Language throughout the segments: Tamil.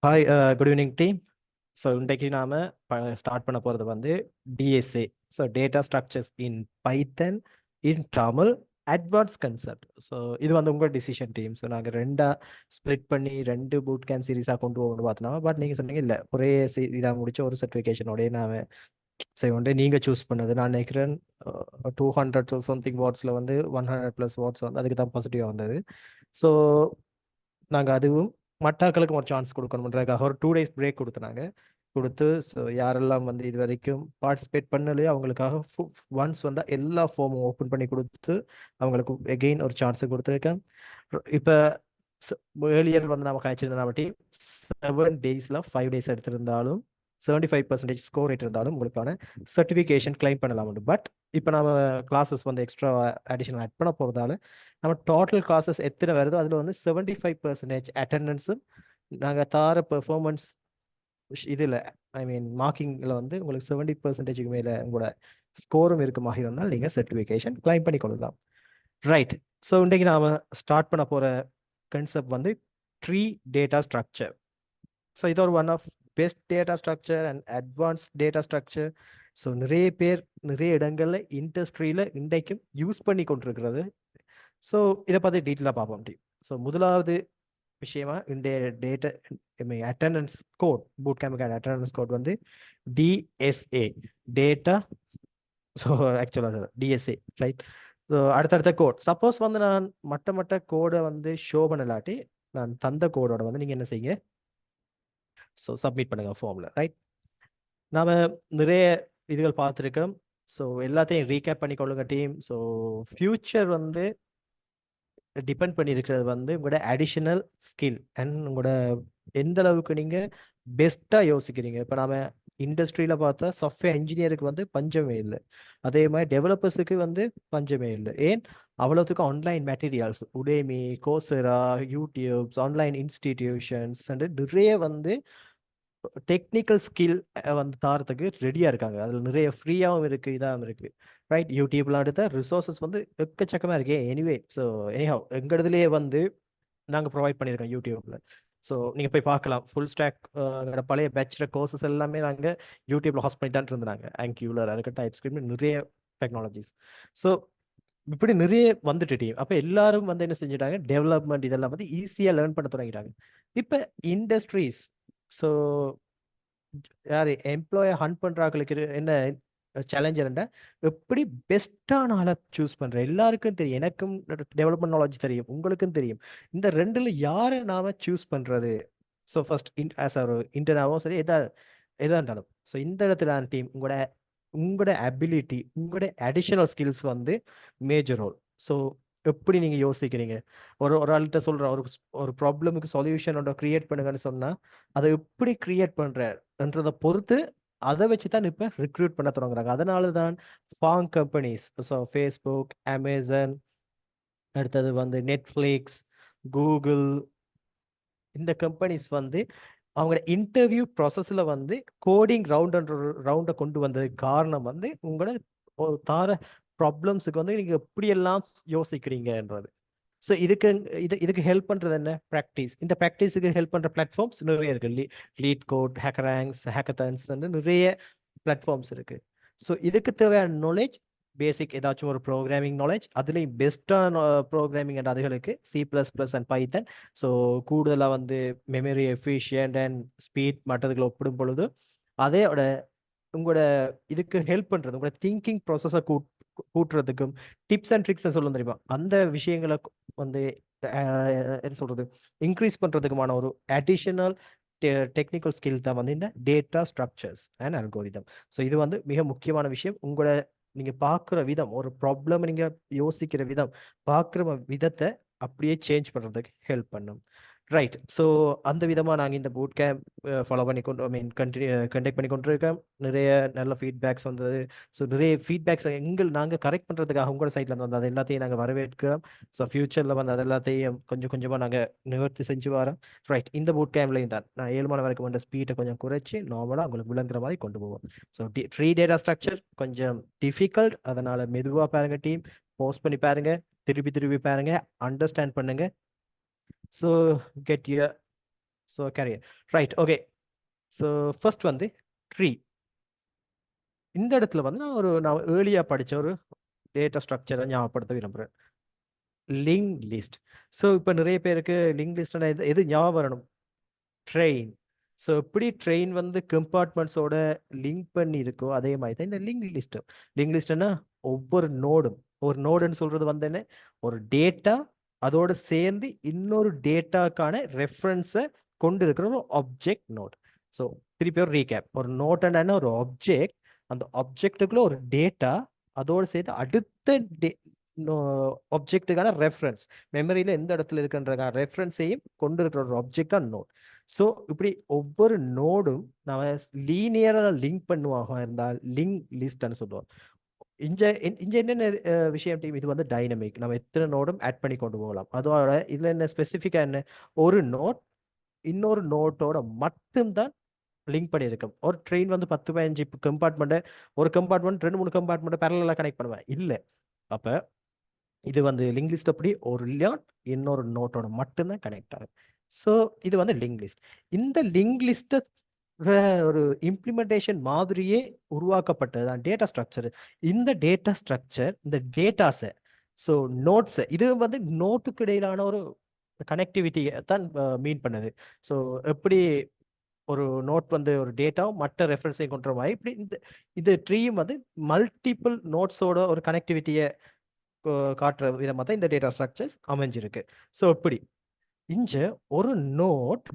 Hi, good evening team. So இன்றைக்கு நாம் ஸ்டார்ட் பண்ண போகிறது வந்து டிஎஸ்ஏ. ஸோ டேட்டா ஸ்ட்ரக்சர்ஸ் இன் பைத்தன் இன் தமிழ் அட்வான்ஸ் கன்செப்ட். ஸோ இது வந்து உங்கள் டிசிஷன் டீம். ஸோ நாங்கள் ரெண்டாக ஸ்ப்ளிட் பண்ணி ரெண்டு பூட் கேம்ப் சீரீஸாக கொண்டு போகணும்னு பார்த்தோம். பட் நீங்கள் சொன்னீங்க இல்லை, ஒரே இதாக முடிச்ச ஒரு சர்டிஃபிகேஷனோடய நான் சரி வந்து நீங்கள் சூஸ் பண்ணது. நான் நினைக்கிறேன் 200 சம்திங் வாட்ஸில் வந்து 100+ வாட்ஸ் வந்து அதுக்கு தான் பாசிட்டிவாக வந்தது. ஸோ நாங்கள் அதுவும் மட்டாக்களுக்கும் ஒரு சான்ஸ் கொடுக்கணுன்றதுக்காக ஒரு 2 days பிரேக் கொடுத்துனாங்க. கொடுத்து ஸோ யாரெல்லாம் வந்து இது வரைக்கும் பார்ட்டிசிபேட் பண்ணலையோ அவங்களுக்காக ஒன்ஸ் வந்து எல்லா ஃபார்மும் ஓப்பன் பண்ணி கொடுத்து அவங்களுக்கு எகெயின் ஒரு சான்ஸை கொடுத்துருக்கேன். இப்போ ஏர்லியர் வந்து நம்ம கழிச்சிருந்தா பற்றி 7 days 5 days எடுத்திருந்தாலும் 75% ஸ்கோர் ரேட் இருந்தாலும் உங்களுக்கான சர்டிஃபிகேஷன் கிளைம் பண்ணலாம். பட் இப்போ நம்ம கிளாஸஸ் வந்து எக்ஸ்ட்ரா அடிஷனல் ஆட் பண்ண போகிறதால நம்ம டோட்டல் கிளாஸஸ் எத்தனை வருதோ அதில் வந்து 75% அட்டெண்டன்ஸும் நாங்கள் தார பெர்ஃபார்மன்ஸ் இதில் மார்க்கிங்கில் வந்து உங்களுக்கு 70%க்கு மேலே உங்களோட ஸ்கோரும் இருக்குமாக இருந்தால் நீங்கள் சர்டிஃபிகேஷன் கிளைம் பண்ணி கொள்ளலாம். ரைட். ஸோ இன்றைக்கு நாம் ஸ்டார்ட் பண்ண போகிற கன்செப்ட் வந்து ட்ரீ டேட்டா ஸ்ட்ரக்சர். ஸோ இது ஒரு one of best data structure and advance data structure. So நிறைய பேர் நிறைய இடங்களில் இண்டஸ்ட்ரியில் இன்றைக்கும் யூஸ் பண்ணி கொண்டிருக்கிறது. ஸோ இதை பற்றி டீட்டெயிலாக பார்ப்போம் டீம். ஸோ முதலாவது விஷயமா இன்றைய டேட்டா அட்டெண்டன்ஸ் கோட், பூட் கேம்புக்கான அட்டெண்டன்ஸ் கோட் வந்து டிஎஸ்ஏ டேட்டா. ஸோ ஆக்சுவலாக டிஎஸ்ஏ ரைட். ஸோ அடுத்தடுத்த கோட் சப்போஸ் வந்து நான் மட்ட கோடை வந்து ஷோ பண்ணலாட்டி நான் தந்த கோடோட வந்து நீங்கள் என்ன செய்யுங்க, ஸோ சப்மிட் பண்ணுங்க ஃபார்மில். ரைட். நாம் நிறைய இதுகள் பார்த்துருக்கோம். ஸோ எல்லாத்தையும் ரீகேப் பண்ணிக்கொள்ளுங்க டீம். ஸோ ஃப்யூச்சர் வந்து டிபெண்ட் பண்ணியிருக்கிறது வந்து உங்களோட அடிஷனல் ஸ்கில் அண்ட் உங்களோட எந்த அளவுக்கு நீங்கள் பெஸ்ட்டாக யோசிக்கிறீங்க. இப்போ நாம இண்டஸ்ட்ரியில் பார்த்தா சாஃப்ட்வேர் இன்ஜினியருக்கு வந்து பஞ்சமே இல்லை, அதே மாதிரி டெவலப்பர்ஸுக்கு வந்து பஞ்சமே இல்லை. ஏன் அவ்வளோத்துக்கு online materials Udemy, Coursera, YouTubes, online institutions and நிறைய வந்து டெக்னிக்கல் ஸ்கில் வந்து தாரத்துக்கு ரெடியாக இருக்காங்க. அதில் நிறைய ஃப்ரீயாகவும் இருக்குது, இதாகவும் இருக்குது. ரைட். யூடியூப்லாம் எடுத்த ரிசோர்ஸஸ் வந்து எக்கச்சக்கமாக இருக்கே. எனிவே ஸோ எனிஹவ் எங்கள் இதுலேயே வந்து நாங்கள் ப்ரொவைட் பண்ணியிருக்கோம் யூடியூப்பில். ஸோ நீங்கள் போய் பார்க்கலாம். ஃபுல் ஸ்டாக் பழைய பேச்சுலர் கோர்சஸ் எல்லாமே நாங்கள் யூடியூப்பில் ஹாஸ்ட் பண்ணி தான் இருந்தாங்க. ஆங்கியூலர் அதுக்கு டைப் ஸ்கிரிப்ட் நிறைய டெக்னாலஜிஸ். ஸோ இப்படி நிறைய வந்துட்டு டீம். அப்போ எல்லாரும் வந்து என்ன செஞ்சுட்டாங்க, டெவலப்மெண்ட் இதெல்லாம் வந்து ஈஸியாக லேர்ன் பண்ண தொடங்கிட்டாங்க. இப்போ இண்டஸ்ட்ரீஸ் ஸோ யார் எம்ப்ளாயை ஹண்ட் பண்ணுறாங்களுக்கு என்ன சேலஞ்சர்ண்டா எப்படி பெஸ்ட்டான ஆளை சூஸ் பண்ணுறேன். எல்லாருக்கும் தெரியும், எனக்கும் டெவலப்மெண்ட் நாலேஜ் தெரியும், உங்களுக்கும் தெரியும். இந்த ரெண்டில் யாரை நாம் சூஸ் பண்ணுறது? ஸோ ஃபர்ஸ்ட் ஆஸ் ஒரு இன்டர்னாவும் சரி எதாக இருந்தாலும் ஸோ இந்த இடத்துல டீம் உங்களோட அபிலிட்டி, உங்களோட அடிஷனல் ஸ்கில்ஸ் வந்து மேஜர் ரோல். ஸோ எப்படி நீங்கள் யோசிக்கிறீங்க, ஒரு ஆள்கிட்ட சொல்கிற ஒரு ப்ராப்ளமுக்கு சொல்யூஷன் கிரியேட் பண்ணுங்கன்னு சொன்னால் அதை எப்படி கிரியேட் பண்ணுறன்றதை பொறுத்து அதை வச்சு தான் இப்போ ரிக்ரூட் பண்ண தொடங்குறாங்க. அதனால தான் Fang companies, so Facebook, Amazon, அடுத்தது வந்து நெட்ஃப்ளிக்ஸ், கூகுள், இந்த கம்பெனிஸ் வந்து அவங்க இன்டர்வியூ ப்ராசஸில் வந்து கோடிங் ரவுண்டை கொண்டு வந்ததுக்கு காரணம் வந்து உங்களோட ஒரு தார ப்ராப்ளம்ஸுக்கு வந்து நீங்கள் எப்படியெல்லாம் யோசிக்கிறீங்கன்றது. ஸோ இதுக்கு ஹெல்ப் பண்ணுறது என்ன, ப்ராக்டிஸ். இந்த ப்ராக்டிஸுக்கு ஹெல்ப் பண்ணுற பிளாட்ஃபார்ம்ஸ் நிறைய இருக்குது. லீட் கோட், ஹேக்கராங்ஸ், ஹேக்கத்தான்ஸ் நிறைய பிளாட்ஃபார்ம்ஸ் இருக்குது. ஸோ இதுக்கு தேவையான நாலேஜ் பேசிக் ஏதாச்சும் ஒரு ப்ரோக்ராமிங் நாலேஜ், அதுலேயும் பெஸ்ட்டான ப்ரோக்ராமிங் அண்ட் அதுகளுக்கு C++ அண்ட் பைத்தன். ஸோ கூடுதலாக வந்து மெமரி எஃபிஷியன்ட் அண்ட் ஸ்பீட் மற்றதுகளை ஒப்பிடும் பொழுது அதோட உங்களோட இதுக்கு ஹெல்ப் பண்ணுறது, உங்களோட திங்கிங் ப்ராசஸை கூட்டுறதுக்கும் டிப்ஸ் அண்ட் ட்ரிக்ஸ் சொல்ல தெரியுமா, அந்த விஷயங்களை வந்து என்ன சொல்கிறது இன்க்ரீஸ் பண்ணுறதுக்குமான ஒரு அடிஷனல் டெக்னிக்கல் ஸ்கில் தான் வந்து இந்த data structures and algorithm. So இது வந்து மிக முக்கியமான விஷயம். உங்களோட நீங்கள் பார்க்குற விதம், ஒரு ப்ராப்ளம் நீங்கள் யோசிக்கிற விதம், பார்க்குற விதத்தை அப்படியே சேஞ்ச் பண்ணுறதுக்கு ஹெல்ப் பண்ணும். ரைட். ஸோ அந்த விதமாக நாங்கள் இந்த பூட் கேம்ப் ஃபாலோ பண்ணி கண்டக்ட் பண்ணி கொண்டிருக்கோம். நிறைய நல்ல ஃபீட்பேக்ஸ் வந்தது. ஸோ நிறைய ஃபீட்பேக்ஸ் நாங்கள் கரெக்ட் பண்ணுறதுக்காக உங்களோட சைட்லேருந்து வந்து அது எல்லாத்தையும் நாங்கள் வரவேற்கிறோம். ஸோ ஃப்யூச்சரில் வந்து அது எல்லாத்தையும் கொஞ்சம் கொஞ்சமாக நாங்கள் நிவர்த்தி செஞ்சு வரோம். ரைட். இந்த பூட் கேம்ப்லையும் தான் நான் 7 மணி வரைக்கும் வந்து ஸ்பீடை கொஞ்சம் குறைச்சி நார்மலாக உங்களுக்கு விளங்குற மாதிரி கொண்டு போவோம். ஸோ ட்ரீ டேட்டா ஸ்ட்ரக்சர் கொஞ்சம் டிஃபிகல்ட், அதனால் மெதுவாக பாருங்கள் டீம், போஸ்ட் பண்ணி பாருங்கள், திருப்பி திருப்பி பாருங்கள், அண்டர்ஸ்டாண்ட் பண்ணுங்கள். So get you so career right okay. So first வந்து ட்ரீ. இந்த இடத்துல வந்து நான் ஏர்லியாக படித்த ஒரு டேட்டா ஸ்ட்ரக்சரை ஞாபகப்படுத்த விரும்புகிறேன். Link list. ஸோ இப்போ நிறைய பேருக்கு லிங்க் லிஸ்ட்னா எது ஞாபகம் வரணும்? ட்ரெயின். ஸோ எப்படி ட்ரெயின் வந்து கம்பார்ட்மெண்ட்ஸோட லிங்க் பண்ணி இருக்கோ அதே மாதிரி தான் இந்த லிங்க் லிஸ்ட். லிங்க் லிஸ்ட்னா ஒவ்வொரு நோடும், ஒரு நோடுன்னு சொல்றது வந்து என்ன, ஒரு டேட்டா அதோட சேர்ந்து இன்னொரு டேட்டாக்கான ரெஃபரன்ஸை கொண்டு இருக்கிற ஒரு ஆப்ஜெக்ட் நோட். ஸோ திருப்பி ஒரு ரீகேப். ஒரு நோட் என்ன, ஒரு ஆப்ஜெக்ட். அந்த ஆப்ஜெக்டுக்குள்ள ஒரு டேட்டா அதோடு சேர்த்து அடுத்த ஆப்ஜெக்ட்டுக்கான ரெஃபரன்ஸ், மெமரியில் எந்த இடத்துல இருக்குன்ற ரெஃபரன்ஸையும் கொண்டு இருக்கிற ஒரு ஆப்ஜெக்ட் தான் நோட். ஸோ இப்படி ஒவ்வொரு நோடும் நம்ம லீனியராக லிங்க் பண்ணுவாங்க இருந்தால் லிங்க் லிஸ்ட்னு சொல்லுவோம். இங்க என்னென்ன விஷயம் டீம், இது வந்து டைனமிக். நம்ம எத்தனை நோடும் ஆட் பண்ணி கொண்டு போகலாம். அதோட இதுல என்ன ஸ்பெசிஃபிக்கா என்ன, ஒரு நோட் இன்னொரு நோட்டோட மட்டும்தான் லிங்க் பண்ணியிருக்கும். ஒரு ட்ரெயின் வந்து 10-15 கம்பார்ட்மெண்ட்டை, ஒரு கம்பார்ட்மெண்ட் 2-3 கம்பார்ட்மெண்ட்டை பேரலாக கனெக்ட் பண்ணுவேன் இல்லை. அப்போ இது வந்து லிங்க் லிஸ்ட் அப்படி ஒரு லியான் இன்னொரு நோட்டோட மட்டும்தான் கனெக்ட் ஆகும். ஸோ இது வந்து லிங்க் லிஸ்ட். இந்த லிங்க் லிஸ்ட்டை ஒரு இம்ப்ளிமெண்டேஷன் மாதிரியே உருவாக்கப்பட்டது தான் டேட்டா ஸ்ட்ரக்சர். இந்த டேட்டா ஸ்ட்ரக்சர் இந்த டேட்டாஸை, ஸோ நோட்ஸை, இது வந்து நோட்டுக்கு இடையிலான ஒரு கனெக்டிவிட்டியை தான் மீன் பண்ணுது. ஸோ எப்படி ஒரு நோட் வந்து ஒரு டேட்டா மற்ற ரெஃபரன்ஸையும் கொண்ட மாதிரி, இப்படி இது ட்ரீயும் வந்து மல்டிபிள் நோட்ஸோட ஒரு கனெக்டிவிட்டியை காட்டுற விதமாக தான் இந்த டேட்டா ஸ்ட்ரக்சர்ஸ் அமைஞ்சிருக்கு. ஸோ இப்படி இங்க ஒரு நோட்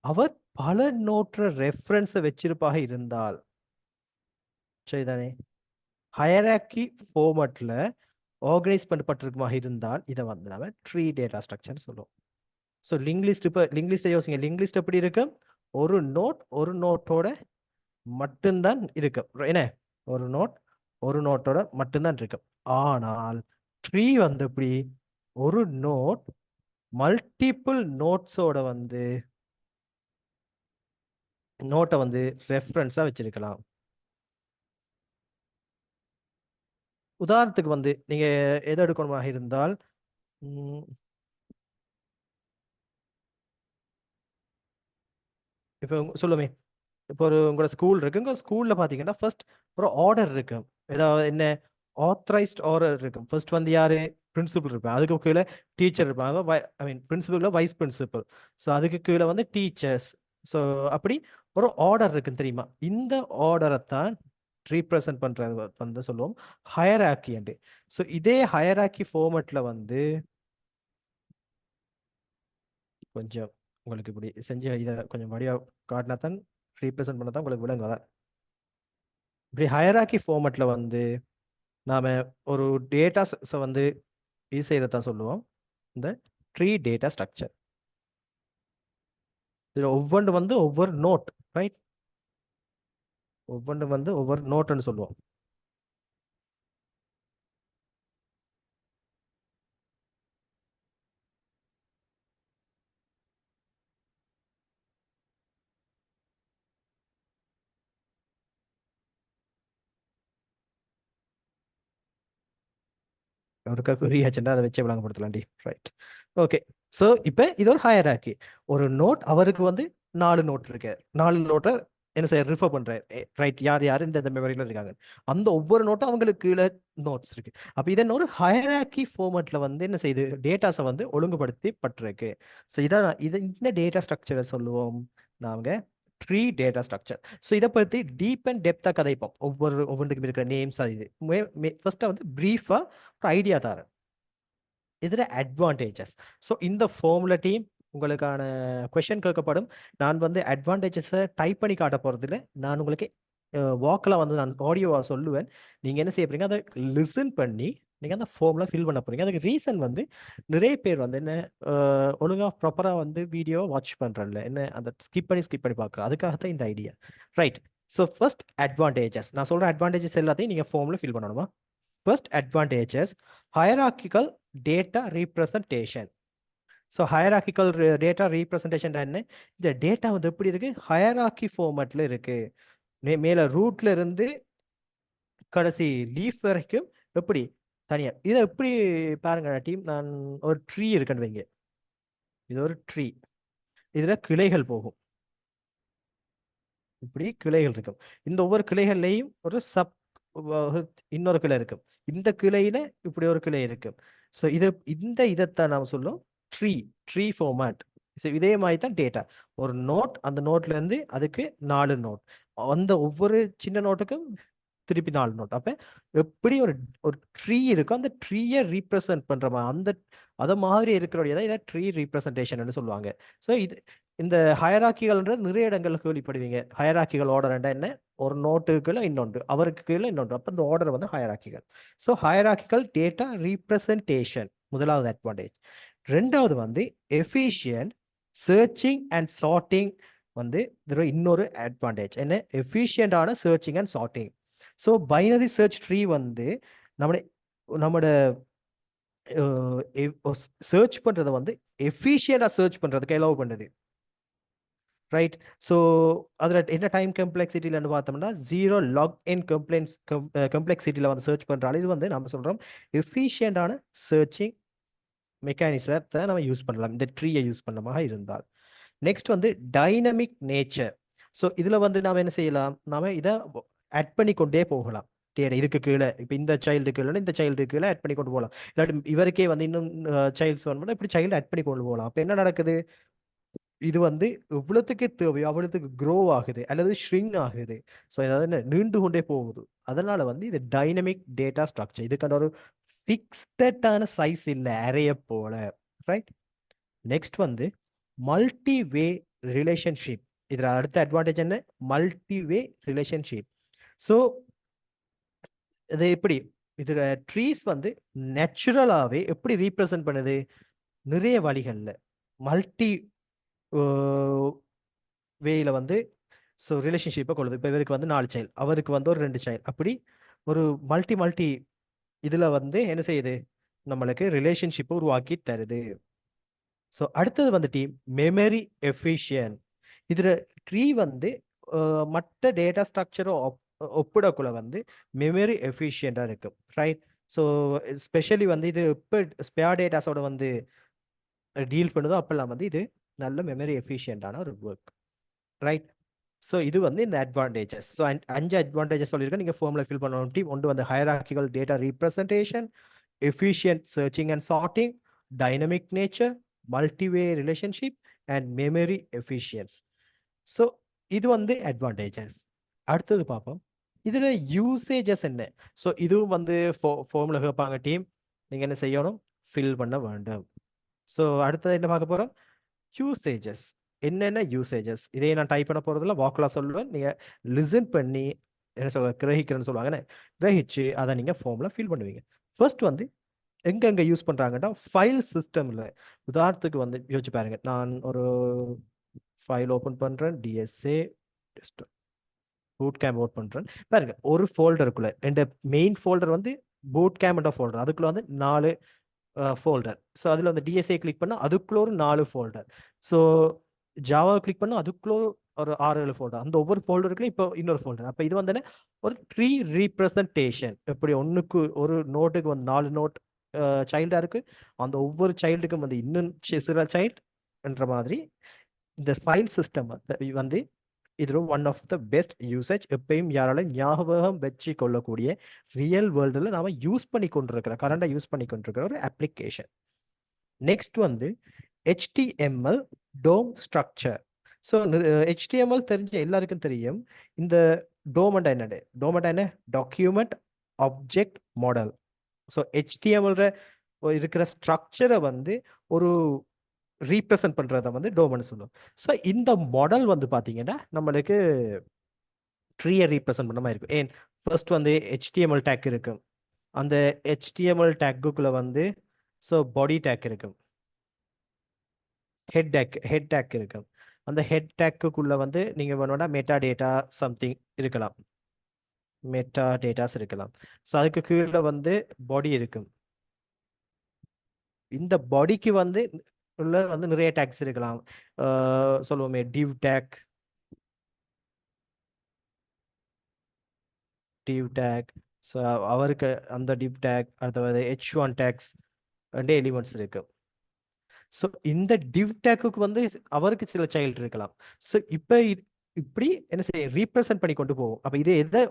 அவர் பல நோட்ற ரெஃபரன்ஸை வச்சிருப்பாக இருந்தால், சரிதானே, ஹயரார்கி ஃபார்மட்ல ஆர்கனைஸ் பண்ணப்பட்டிருக்குமாக இருந்தால் இதை வந்து நம்ம ட்ரீ டேட்டா ஸ்ட்ரக்சர் சொல்லுவோம். ஸோ லிங்க் லிஸ்ட், இப்போ லிங்க் லிஸ்ட்டை யோசிங்க. லிங்க் லிஸ்ட் எப்படி இருக்கு? ஒரு நோட் ஒரு நோட்டோட மட்டும்தான் இருக்கு. என்ன, ஒரு நோட் ஒரு நோட்டோட மட்டும்தான் இருக்கு. ஆனால் ட்ரீ வந்து எப்படி, ஒரு நோட் மல்டிபிள் நோட்ஸோட வந்து நோட்டை வந்து ரெஃபரன்ஸாக வச்சிருக்கலாம். உதாரணத்துக்கு வந்து நீங்க எதை எடுக்கணுமாக இருந்தால், இப்போ சொல்லுமே, இப்போ உங்களோட ஸ்கூல் இருக்கு. உங்க ஸ்கூல்ல பாத்தீங்கன்னா ஃபர்ஸ்ட் ஒரு ஆர்டர் இருக்கு. ஏதாவது என்ன, ஆத்தரைஸ்ட் ஆர்டர் இருக்கு. ஃபர்ஸ்ட் வந்து யாரு, பிரின்சிபல் இருப்பாங்க. அதுக்கு கீழே டீச்சர் இருப்பாங்க. ஐ மீன் பிரின்சிபல், வைஸ் பிரின்சிபல். ஸோ அதுக்கு கீழே வந்து டீச்சர்ஸ். ஸோ அப்படி ஒரு ஆர்டர் இருக்குன்னு தெரியுமா? இந்த ஆர்டரை தான் ரீப்ரசன்ட் பண்றது வந்து சொல்லுவோம் ஹயராக்கி. ஸோ இதே ஹயராக்கி ஃபார்மேட்ல வந்து கொஞ்சம் உங்களுக்கு இப்படி செஞ்சு இதை கொஞ்சம் வடிவா காட்டினா தான், ரீப்ரசன்ட் பண்ண தான் உங்களுக்கு விளங்கும். இப்படி ஹயராக்கி ஃபார்மேட்ல வந்து நாம ஒரு டேட்டாஸை வந்து இது செய்யறதான் சொல்லுவோம் இந்த ட்ரீ டேட்டா ஸ்ட்ரக்சர். இதுல ஒவ்வொன்று வந்து ஒவ்வொரு நோட், ரைட், ஒவ்வொன்று வந்து ஒவ்வொரு நோட்னு சொல்லுவோம். அவருக்கு குறியாச்சுன்னா அதை வச்சு விளங்கப்படுத்தலாம்டி, ரைட். ஓகே. ஸோ இப்போ இது ஒரு ஹயராக்கி. ஒரு நோட் அவருக்கு வந்து 4 நோட் இருக்கு. 4 நோட்டை என்ன செய்ய ரிஃபர் பண்றாரு, ரைட், யார் யார் இந்த மெமரியில் இருக்காங்க. அந்த ஒவ்வொரு நோட்டும் அவங்களுக்கு கீழே நோட்ஸ் இருக்கு. அப்போ இதன் ஒரு ஹயராக்கி ஃபார்மேட்ல வந்து என்ன செய்யுது, டேட்டாஸை வந்து ஒழுங்குபடுத்தி பட்டிருக்கு. ஸோ இதான் இந்த டேட்டா ஸ்ட்ரக்சரை சொல்லுவோம் நாங்க ட்ரீ டேட்டா ஸ்ட்ரக்சர். ஸோ இதை பற்றி டீப் அண்ட் டெப்த்தாக கதைப்போம். ஒவ்வொன்றுக்கும் இருக்கிற நேம்ஸ் அது இது. ஃபர்ஸ்ட்டாக வந்து ப்ரீஃபாக ஒரு ஐடியா தரேன். இதில் அட்வான்டேஜஸ். ஸோ இந்த ஃபார்முலா டீம் உங்களுக்கான கொஷின் கேட்கப்படும். நான் வந்து அட்வான்டேஜஸை டைப் பண்ணி காட்ட போகிறதில்ல. நான் உங்களுக்கு வாக்கில் வந்து நான் ஆடியோவாக சொல்லுவேன். நீங்கள் என்ன செய்ய போறீங்க, அதை லிசன் பண்ணி நீங்கள் அந்த ஃபார்முலா ஃபில் பண்ண போகிறீங்க. அதுக்கு ரீசன் வந்து நிறைய பேர் வந்து என்ன ஒழுங்காக ப்ராப்பராக வந்து வீடியோ வாட்ச் பண்ணுறல, என்ன அந்த ஸ்கிப் பண்ணி பார்க்குறேன். அதுக்காக தான் இந்த idea, right. So first advantages, நான் சொல்கிற அட்வான்டேஜஸ் எல்லாத்தையும் நீங்கள் ஃபார்முலா ஃபில் பண்ணணுமா? First advantages, hierarchical data representation. So hierarchical data representation என்ன, இந்த டேட்டா வந்து எப்படி இருக்கு, ஹயரார்கி ஃபார்மேட்ல இருக்கு. மேல ரூட்ல இருந்து கடைசி லீஃப் வரைக்கும் எப்படி தனியா. இதை எப்படி பாருங்க டீம், நான் ஒரு ட்ரீ இருக்குன்னு வைங்க. இது ஒரு ட்ரீ. இதுல கிளைகள் போகும். இப்படி கிளைகள் இருக்கும். இந்த ஒவ்வொரு கிளைகள்லையும் ஒரு இன்னொரு கிளை இருக்கும். இந்த கிளையில இப்படி ஒரு கிளை இருக்கும். ஸோ இதைத்தான் நாம் சொல்லும் ட்ரீ ட்ரீ ஃபார்மேட். ஸோ இதே மாதிரி தான் டேட்டா. ஒரு நோட், அந்த நோட்ல இருந்து அதுக்கு 4 நோட், அந்த ஒவ்வொரு சின்ன நோட்டுக்கும் திருப்பி 4 நோட். அப்ப எப்படி ஒரு ஒரு ட்ரீ இருக்கும், அந்த ட்ரீயை ரீப்ரசன்ட் பண்ற மாதிரி அத மாதிரி இருக்கிறோடைய இதை ட்ரீ ரீப்ரசன்டேஷன் சொல்லுவாங்க. ஸோ இந்த ஹயராக்கிகள்ன்றது நிறைய இடங்கள்ல கேள்விப்படுவீங்க. ஹயராக்கிகள் ஆர்டர் என்ன, ஒரு நோட்டுக்குள்ள இன்னொன்று, அவருக்கு கீழே இன்னொன்று. அப்போ இந்த ஆர்டர் வந்து ஹயராக்கிகள். ஸோ ஹயராக்கிகள் டேட்டா ரீப்ரசன்டேஷன் முதலாவது அட்வான்டேஜ். ரெண்டாவது வந்து எஃபிஷியன்ட் சர்ச்சிங் அண்ட் சார்ட்டிங் வந்து இன்னொரு அட்வான்டேஜ். என்ன, எஃபிஷியண்டான searching and sorting. So binary search tree வந்து நம்மளோட நம்மளோட சர்ச் பண்றதை வந்து எஃபிஷியண்டா சர்ச் பண்றதுக்கு எலோவ் பண்ணுது. ரைட். ஸோ அதில் என்ன டைம் கம்ப்ளெக்சிட்டிலன்னு பார்த்தோம்னா 0 லாக் இன் கம்ப்ளெக்சிட்டியில் வந்து சர்ச் பண்ணுறாலும் இது வந்து நம்ம சொல்கிறோம் எஃபிஷியண்டான சர்ச்சிங் மெக்கானிசத்தை நம்ம யூஸ் பண்ணலாம் இந்த ட்ரீயை யூஸ் பண்ணமாக இருந்தால். நெக்ஸ்ட் வந்து டைனமிக் நேச்சர். ஸோ இதில் வந்து நாம் என்ன செய்யலாம், நாம இதை ஆட் பண்ணி கொண்டே போகலாம். இதுக்கு கீழே இப்போ இந்த சைல்டு கீழே இந்த சைல்டு கீழே ஆட் பண்ணி கொண்டு போகலாம். இல்லாட்டி இவருக்கே வந்து இன்னும் சைல்ட்ஸ் வேணும்னா இப்படி சைல்டு ஆட் பண்ணி கொண்டு போகலாம். அப்போ என்ன நடக்குது, இது வந்து எவ்வளவுக்கு தேவையோ அவ்வளவுக்கு க்ரோ ஆகுது அல்லது ஷ்ரிங்க் ஆகுது. ஸோ அதாவது நீண்டு கொண்டே போகுது. அதனால வந்து இது டைனமிக் டேட்டா ஸ்ட்ரக்சர். இதுக்கான ஒரு ஃபிக்ஸ்டான சைஸ் இல்லை அரேய போல. ரைட். நெக்ஸ்ட் வந்து மல்டி வே ரிலேஷன்ஷிப். இதில் அடுத்த அட்வான்டேஜ் என்ன, மல்டி வே ரிலேஷன்ஷிப். ஸோ இது எப்படி, இதில் ட்ரீஸ் வந்து நேச்சுரலாகவே எப்படி ரீப்ரசன்ட் பண்ணுது, நிறைய வழிகளில் மல்டி வேயில் வந்து ஸோ ரிலேஷன்ஷிப்பை கொள்ளுது. இப்போ இவருக்கு வந்து 4 சைல்டு, அவருக்கு வந்து ஒரு 2 சைல்டு, அப்படி ஒரு மல்டி இதில் வந்து என்ன செய்யுது, நம்மளுக்கு ரிலேஷன்ஷிப்பை உருவாக்கி தருது. ஸோ அடுத்தது வந்துட்டு மெமரி எஃபிஷியன்ட். இதில் ட்ரீ வந்து மற்ற டேட்டா ஸ்ட்ரக்சரை ஒப்பிடக்குள்ள வந்து மெமரி எஃபிஷியண்டாக இருக்கும். ரைட். ஸோ ஸ்பெஷலி வந்து இது இப்போ ஸ்பேர் டேட்டாஸோட வந்து டீல் பண்ணுதோ அப்பெல்லாம் வந்து இது நல்ல மெமரி எஃபிஷியண்டான ஒரு ஒர்க். ரைட். ஸோ இது வந்து இந்த அட்வான்டேஜஸ். ஸோ 5 அட்வான்டேஜஸ் சொல்லியிருக்கேன். நீங்கள் ஃபார்மில் ஃபில் பண்ணணும். டீம் ஒன்று வந்து hierarchical data representation, efficient searching and sorting, dynamic nature, multiway relationship and memory efficiency. So இது வந்து அட்வான்டேஜஸ். அடுத்தது பார்ப்போம், இதில் யூசேஜஸ் என்ன. ஸோ இதுவும் வந்து ஃபார்மில் கேட்பாங்க டீம், நீங்கள் என்ன செய்யணும், ஃபில் பண்ண வேண்டும். ஸோ அடுத்தது என்ன பார்க்க போகிறோம், யூசேஜஸ். என்னென்ன யூசேஜஸ், இதை நான் டைப் பண்ண போகிறதுல வாக்கில் சொல்லுவேன், நீங்கள் லிசன் பண்ணி என்ன சொல்ல கிரகிக்கிறேன்னு சொல்லுவாங்கன்னு கிரகிச்சு அதை நீங்கள் ஃபார்மில் ஃபில் பண்ணுவீங்க. ஃபர்ஸ்ட் வந்து எங்கெங்கே யூஸ் பண்ணுறாங்கன்னா ஃபைல் சிஸ்டமில். உதாரணத்துக்கு வந்து யோசிச்சு பாருங்க, நான் ஒரு ஃபைல் ஓப்பன் பண்ணுறேன், டிஎஸ்ஏ பூட் கேம்ப் ஓட் பண்ணுறேன். பாருங்க, ஒரு ஃபோல்டருக்குள்ள இந்த மெயின் ஃபோல்டர் வந்து பூட் கேம்ப்ன்ற ஃபோல்டர், அதுக்குள்ள வந்து 4 ஃபோல்டர். ஸோ அதில் வந்து டிஎஸ்ஏ கிளிக் பண்ணால் அதுக்குள்ள ஒரு 4 ஃபோல்டர். ஸோ ஜாவா கிளிக் பண்ணால் அதுக்குள்ள ஒரு 6-7 ஃபோல்டர். அந்த ஒவ்வொரு ஃபோல்டருக்குள்ள இப்போ இன்னொரு ஃபோல்டர். அப்போ இது வந்து ஒரு ட்ரீ ரீப்ரசன்டேஷன். எப்படி ஒன்றுக்கு ஒரு நோட்டுக்கு வந்து 4 நோட் சைல்டாக இருக்கு, அந்த ஒவ்வொரு சைல்டுக்கும் வந்து இன்னும் சில சைல்டு என்ற மாதிரி இந்த ஃபைல் சிஸ்டம் வந்து இது one of the best usage. எப்பயும் யாராலும் ஞாபகம் வச்சு கொள்ளக்கூடிய ரியல் வேர்ல்டில் நாம் யூஸ் பண்ணி கொண்டிருக்கிற கரண்டாக யூஸ் பண்ணி கொண்டிருக்கிற ஒரு அப்ளிகேஷன். நெக்ஸ்ட் வந்து HTML டோம் ஸ்ட்ரக்சர். ஸோ HTML தெரிஞ்ச எல்லாருக்கும் தெரியும். இந்த டோமெண்ட் என்ன, டோமெண்ட் என்ன, document object model. So HTML இருக்கிற ஸ்ட்ரக்சரை வந்து ஒரு ரீப்ரசன்ட் பண்ணுறத வந்து டோமென்னு சொல்லுவோம். ஸோ இந்த மாடல் வந்து பார்த்தீங்கன்னா நம்மளுக்கு ட்ரீயை ரீப்ரசன்ட் பண்ண மாதிரி இருக்கும். ஏன், ஃபர்ஸ்ட் வந்து HTML டேக் இருக்கும், அந்த HTML டேக்குக்குள்ளே வந்து ஸோ பாடி டேக் இருக்கும், ஹெட் டேக் இருக்கும். அந்த ஹெட் டேக்குக்குள்ளே வந்து நீங்கள் வேணும்னா மெட்டா டேட்டா சம்திங் இருக்கலாம், மெட்டா டேட்டாஸ் இருக்கலாம். ஸோ அதுக்கு கீழே வந்து பாடி இருக்கும். இந்த பாடிக்கு வந்து உள்ள வந்து நிறைய டேக்ஸ் இருக்கலாம். சொல்லுவோமே டிவ் டேக், ஸோ அவருக்கு அந்த டிவ் டேக், அடுத்தது H1 டேக்ஸ் ரெண்டு எலிமெண்ட்ஸ் இருக்கு. ஸோ இந்த div tag-க்கு வந்து அவருக்கு சில சைல்டு இருக்கலாம். ஸோ இப்போ இப்படி என்ன செய்ய ரீப்ரசன்ட் பண்ணி கொண்டு போகும். அப்போ இது எதை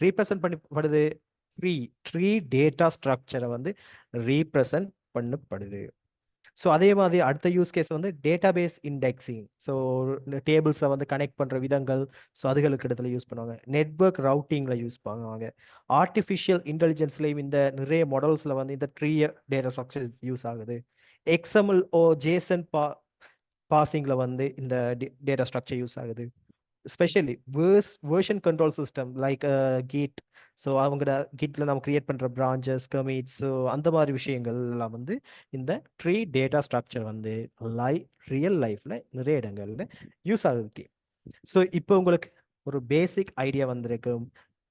ரீப்ரசன்ட் பண்ணப்படுது? ட்ரீ டேட்டா ஸ்ட்ரக்சரை வந்து ரீப்ரசன்ட் பண்ணப்படுது. ஸோ அதே மாதிரி அடுத்த யூஸ் கேஸ் வந்து டேட்டாபேஸ் இண்டெக்ஸிங். ஸோ டேபிள்ஸை வந்து கனெக்ட் பண்ணுற விதங்கள், ஸோ அதுகளுக்கு இடத்துல யூஸ் பண்ணுவாங்க. நெட்வொர்க் ரவுட்டிங்கில் யூஸ் பண்ணுவாங்க. ஆர்டிஃபிஷியல் இன்டெலிஜென்ஸ்லேயும் இந்த நிறைய மாடல்ஸில் வந்து இந்த ட்ரீ டேட்டா ஸ்ட்ரக்சர்ஸ் யூஸ் ஆகுது. எக்ஸ்எம்எல் ஓ ஜேசன் பாசிங்கில் வந்து இந்த டேட்டா ஸ்ட்ரக்சர் யூஸ் ஆகுது. Especially version control system like Git. So அவங்களோட கிட்ல நம்ம கிரியேட் பண்ணுற பிரான்ச்சஸ் கமிட்ஸ், ஸோ அந்த மாதிரி விஷயங்கள் எல்லாம் வந்து இந்த ட்ரீ டேட்டா ஸ்ட்ரக்சர் வந்து ரியல் லைஃப்ல நிறைய இடங்கள்ல யூஸ் ஆகுது. ஸோ இப்போ உங்களுக்கு ஒரு பேசிக் ஐடியா வந்திருக்கும்.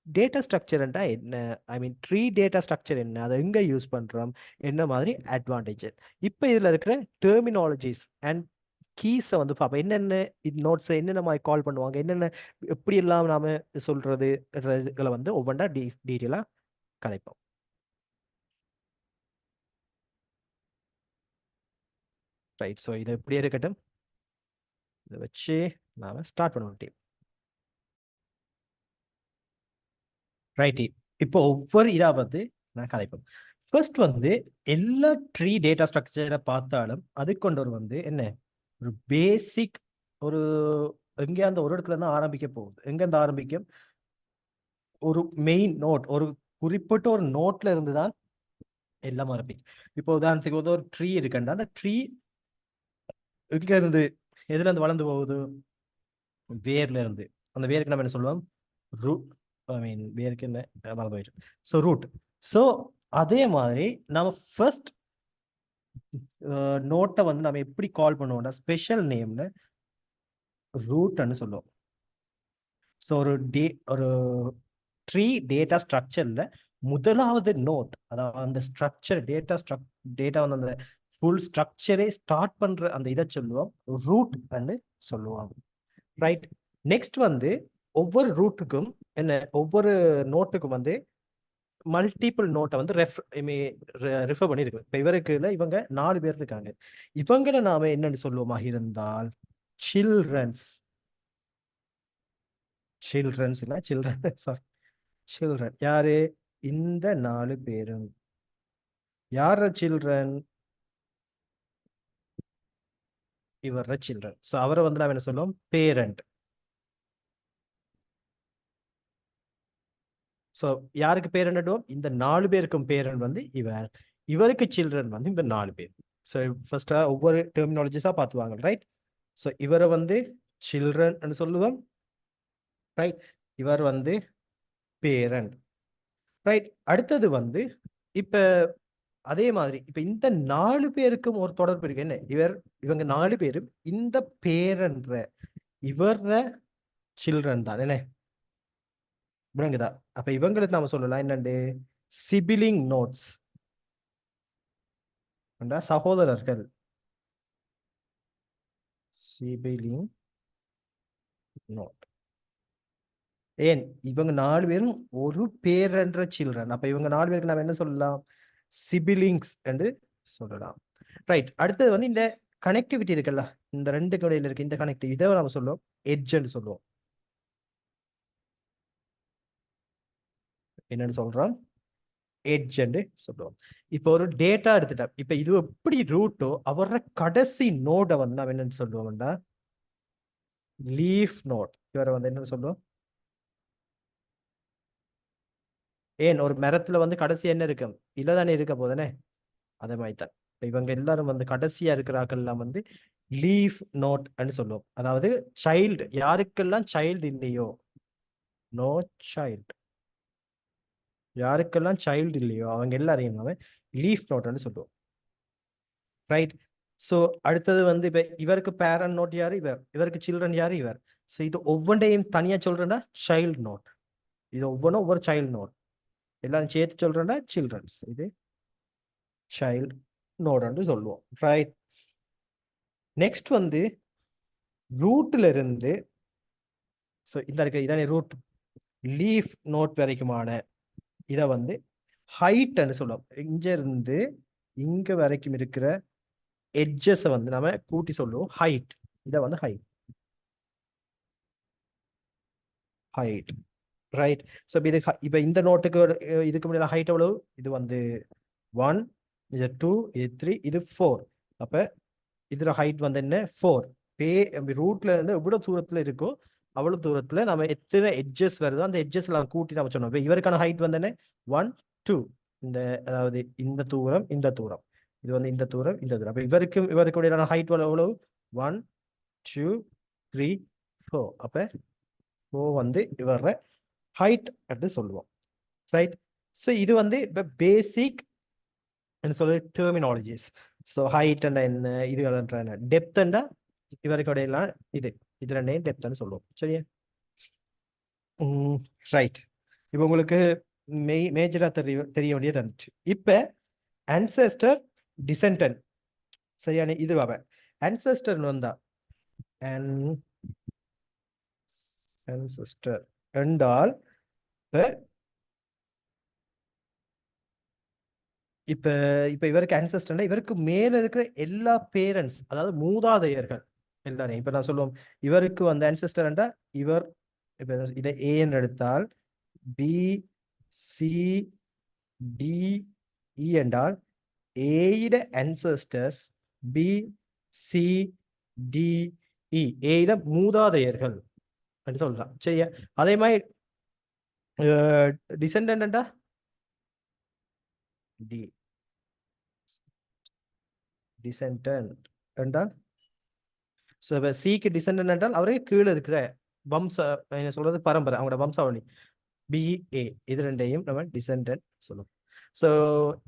டேட்டா ஸ்ட்ரக்சர்ன்றா என்ன, ஐ மீன் ட்ரீ டேட்டா ஸ்ட்ரக்சர் என்ன, அதை எங்கே யூஸ் பண்ணுறோம், என்ன மாதிரி அட்வான்டேஜஸ். இப்போ இதில் இருக்கிற டெர்மினாலஜிஸ் அண்ட் கீஸை வந்து பார்ப்போம். என்னென்ன நோட்ஸை என்னென்ன மாதிரி கால் பண்ணுவாங்க, என்னென்ன எப்படி எல்லாம் நாம சொல்றது இதுகளை வந்து ஒவ்வொன்றா டீட்டெயிலாக கதைப்போம். ரைட். ஸோ இது எப்படியே இருக்கட்டும், இதை வச்சு நாம ஸ்டார்ட் பண்ணுவோம் டீம். ரைட். இப்போ ஒவ்வொரு இதாக வந்து நான் கதைப்போம். ஃபர்ஸ்ட் வந்து எல்லா ட்ரீ டேட்டா ஸ்ட்ரக்சரை பார்த்தாலும் அதுக்கு கொண்டு ஒரு வந்து என்ன ஒரு பேசிக் ஒரு எங்கே அந்த ஒரு இடத்துல இருந்து ஆரம்பிக்க போகுது. எங்கேருந்து ஆரம்பிக்கும்? ஒரு மெயின் நோட், ஒரு குறிப்பிட்ட ஒரு நோட்ல இருந்து தான் எல்லாம் ஆரம்பிக்கும். இப்போ உதாரணத்துக்கு வந்து ஒரு ட்ரீ இருக்குண்டா, அந்த ட்ரீ எங்க இருந்து எதுல இருந்து வளர்ந்து போகுது? வேர்ல இருந்து. அந்த வேருக்கு நம்ம என்ன சொல்லுவோம்? ரூட். ஐ மீன் வேருக்கு என்ன மறந்து போயிட்டு. So root. ஸோ அதே மாதிரி நம்ம ஃபர்ஸ்ட் நோட்டை வந்து நம்ம எப்படி கால் பண்ணுவோம்னா ஸ்பெஷல் நேம்ல ரூட்னு சொல்லுவோம். ஸோ ஒரு ட்ரீ டேட்டா ஸ்ட்ரக்சர்ல முதலாவது நோட், அதாவது அந்த ஸ்ட்ரக்சர் டேட்டா வந்து அந்த ஃபுல் ஸ்ட்ரக்சரே ஸ்டார்ட் பண்ற அந்த இதை சொல்லுவோம் ரூட் சொல்லுவோம். ரைட். நெக்ஸ்ட் வந்து ஒவ்வொரு ரூட்டுக்கும் என்ன, ஒவ்வொரு நோட்டுக்கும் வந்து மல்டிபிள் நோட்டை வந்து ரெஃபர் பண்ணியிருக்கு. இப்போ இவங்க 4 பேர் இருக்காங்க. இவங்களை நாம என்னன்னு சொல்லுவோமா இருந்தால் சில்ட்ரன்ஸ். இல்ல சில்ட்ரன், சாரி, சில்ட்ரன். யாரு? இந்த 4 பேரும். யார சில்ட்ரன்? இவர சில்ட்ரன். ஸோ அவரை வந்து நாம என்ன சொல்லுவோம்? பேரண்ட். ஸோ யாருக்கு பேரண்ட்? இந்த 4 பேருக்கும் பேரண்ட் வந்து இவருக்கு சில்ட்ரன் வந்து இந்த 4 பேர். ஸோ ஃபர்ஸ்டா ஒவ்வொரு டெர்மினாலஜிஸா பார்த்துவாங்க. ரைட். ஸோ இவரை வந்து சில்ட்ரன் சொல்லுவோம். ரைட். இவர் வந்து பேரண்ட். ரைட். அடுத்தது வந்து இப்ப அதே மாதிரி இப்ப இந்த 4 பேருக்கும் ஒரு தொடர்பு இருக்கு. என்ன இவங்க 4 பேரும் இந்த பேரன்ற இவர சில்ட்ரன் தான். என்ன விளங்குதா? அப்ப இவங்களுக்கு நாம சொல்லலாம் என்னண்டு சிபிலிங் நோட்ஸ், சகோதரர்கள். Sibling node. ஏன் இவங்க 4 பேரும் ஒரு பேரன்ற சில்ட்ரன். அப்ப இவங்க 4 பேருக்கு நாம என்ன சொல்லலாம்? சிபிலிங்ஸ் என்று சொல்லலாம். ரைட். அடுத்தது வந்து இந்த கனெக்டிவிட்டி இருக்குல்ல, இந்த 2 இடையில இருக்கு இந்த கனெக்டிவிட்டி, இதை நம்ம சொல்லுவோம் எட்ஜ்னு சொல்லுவோம். என்னன்னு சொல்றோம்? எட்ஜ்னு சொல்லுவோம். இப்போ ஒரு டேட்டா எடுத்துட்டா, இப்ப இது எப்படி ரூட்டோ அவர கடைசி நோட வந்து நம்ம என்னன்னு சொல்லுவோம்டா லீஃப் நோட். இவரை வந்து என்னன்னு சொல்லுவோம்? ஏன் ஒரு மரத்துல வந்து கடைசி என்ன இருக்கும்? இல்லதானே இருக்க போதுனே. அதே மாதிரி தான் இவங்க எல்லாரும் வந்து கடைசியா இருக்கிறாக்கெல்லாம் வந்து லீஃப் நோட் சொல்லுவோம். அதாவது சைல்டு, யாருக்கெல்லாம் சைல்டு இல்லையோ, நோ சைல்டு, யாருக்கெல்லாம் சைல்டு இல்லையோ அவங்க எல்லாரையும் நாம லீஃப் நோட்னு சொல்லுவோம். ரைட். ஸோ அடுத்தது வந்து இப்ப இவருக்கு பேரண்ட் நோட் யாரு? இவருக்கு சில்ட்ரன் யாரு? இவர். ஸோ இது ஒவ்வொன்றையும் தனியா சொல்றேன்னா சைல்டு நோட். இது ஒவ்வொன்றும் ஒவ்வொரு சைல்டு நோட். எல்லாரும் சேர்த்து சொல்றேன்னா சில்ட்ரன்ஸ். இது சைல்டு நோட்னு சொல்லுவோம். ரைட். நெக்ஸ்ட் வந்து ரூட்ல இருந்து, ஸோ இந்த இருக்க இதானே ரூட், லீஃப் நோட் வரைக்குமான இதை வந்து ஹைட்னு சொல்லுவோம். இங்க இருந்து இங்க வரைக்கும் இருக்கிற எட்ஜஸை வந்து நம்ம கூட்டி சொல்லுவோம் ஹைட். இதை வந்து ஹைட். Height right. ஸோ இது இப்போ இந்த நோட்டுக்கு இதுக்கு முன்னாடி ஹைட் எவ்வளவு? இது வந்து 1, இது 2, இது 3, இது 4. அப்போ இதோட ஹைட் வந்து என்ன? 4. ரூட்ல இருந்து எவ்வளவு தூரத்துல இருக்கோ அவ்வளவு தூரத்துல நம்ம எத்தனை எட்ஜஸ் வருதோ அந்த எட்ஜஸ் எல்லாம் கூட்டி நம்ம சொன்னோம். இப்போ இவருக்கான ஹைட் வந்து என்ன? 1, 2. இந்த அதாவது இந்த தூரம் இந்த தூரம், இது வந்து இந்த தூரம் இந்த தூரம். அப்போ இவருக்கு இடையிலான ஹைட் எவ்வளவு? 1, 2, 3, 4. அப்போ 4 வந்து இவர ஹைட் என்று சொல்லுவோம். ரைட். ஸோ இது வந்து இப்போ பேசிக் என்ன சொல்ற டெர்மினாலஜிஸ். ஸோ ஹைட் என்ன, இது என்ன, டெப்த்ண்டா இவருக்கு இடையிலாம் இது ரெண்டையும் டெப்த்னு சொல்லுவோம். சரியா? ரைட். இப்போ உங்களுக்கு மேஜரா தெரிய வேண்டியது இருந்துச்சு. இப்போ ancestor descendant. சரியான? இது ancestor வந்தா ancestor என்றால் இப்ப இப்ப இவருக்கு ancestor இவருக்கு மேல இருக்கிற எல்லா பேரண்ட்ஸ், அதாவது மூதாதையர்கள் எல்லாரையும் இப்ப நான் சொல்லுவோம். இவருக்கு வந்து ancestor என்றா இவர் இப்ப இதை A என்று எடுத்தால் B C D E என்றால் A இட ancestors B C D E A இட மூதாதையர்கள் என்று சொல்லலாம். சரியா? அதே மாதிரி டிசெண்டன்ட் என்றா D டிசெண்டன்ட் என்றால் ஸோ இப்போ சிக்கு டிசெண்டன்ட் என்றால் அவரே கீழே இருக்கிற வம்ச என்ன சொல்றது பரம்பரை, அவங்களோட வம்சாவளி பிஏ. இது ரெண்டையும் நம்ம டிசெண்டன்ட் சொல்லுவோம். ஸோ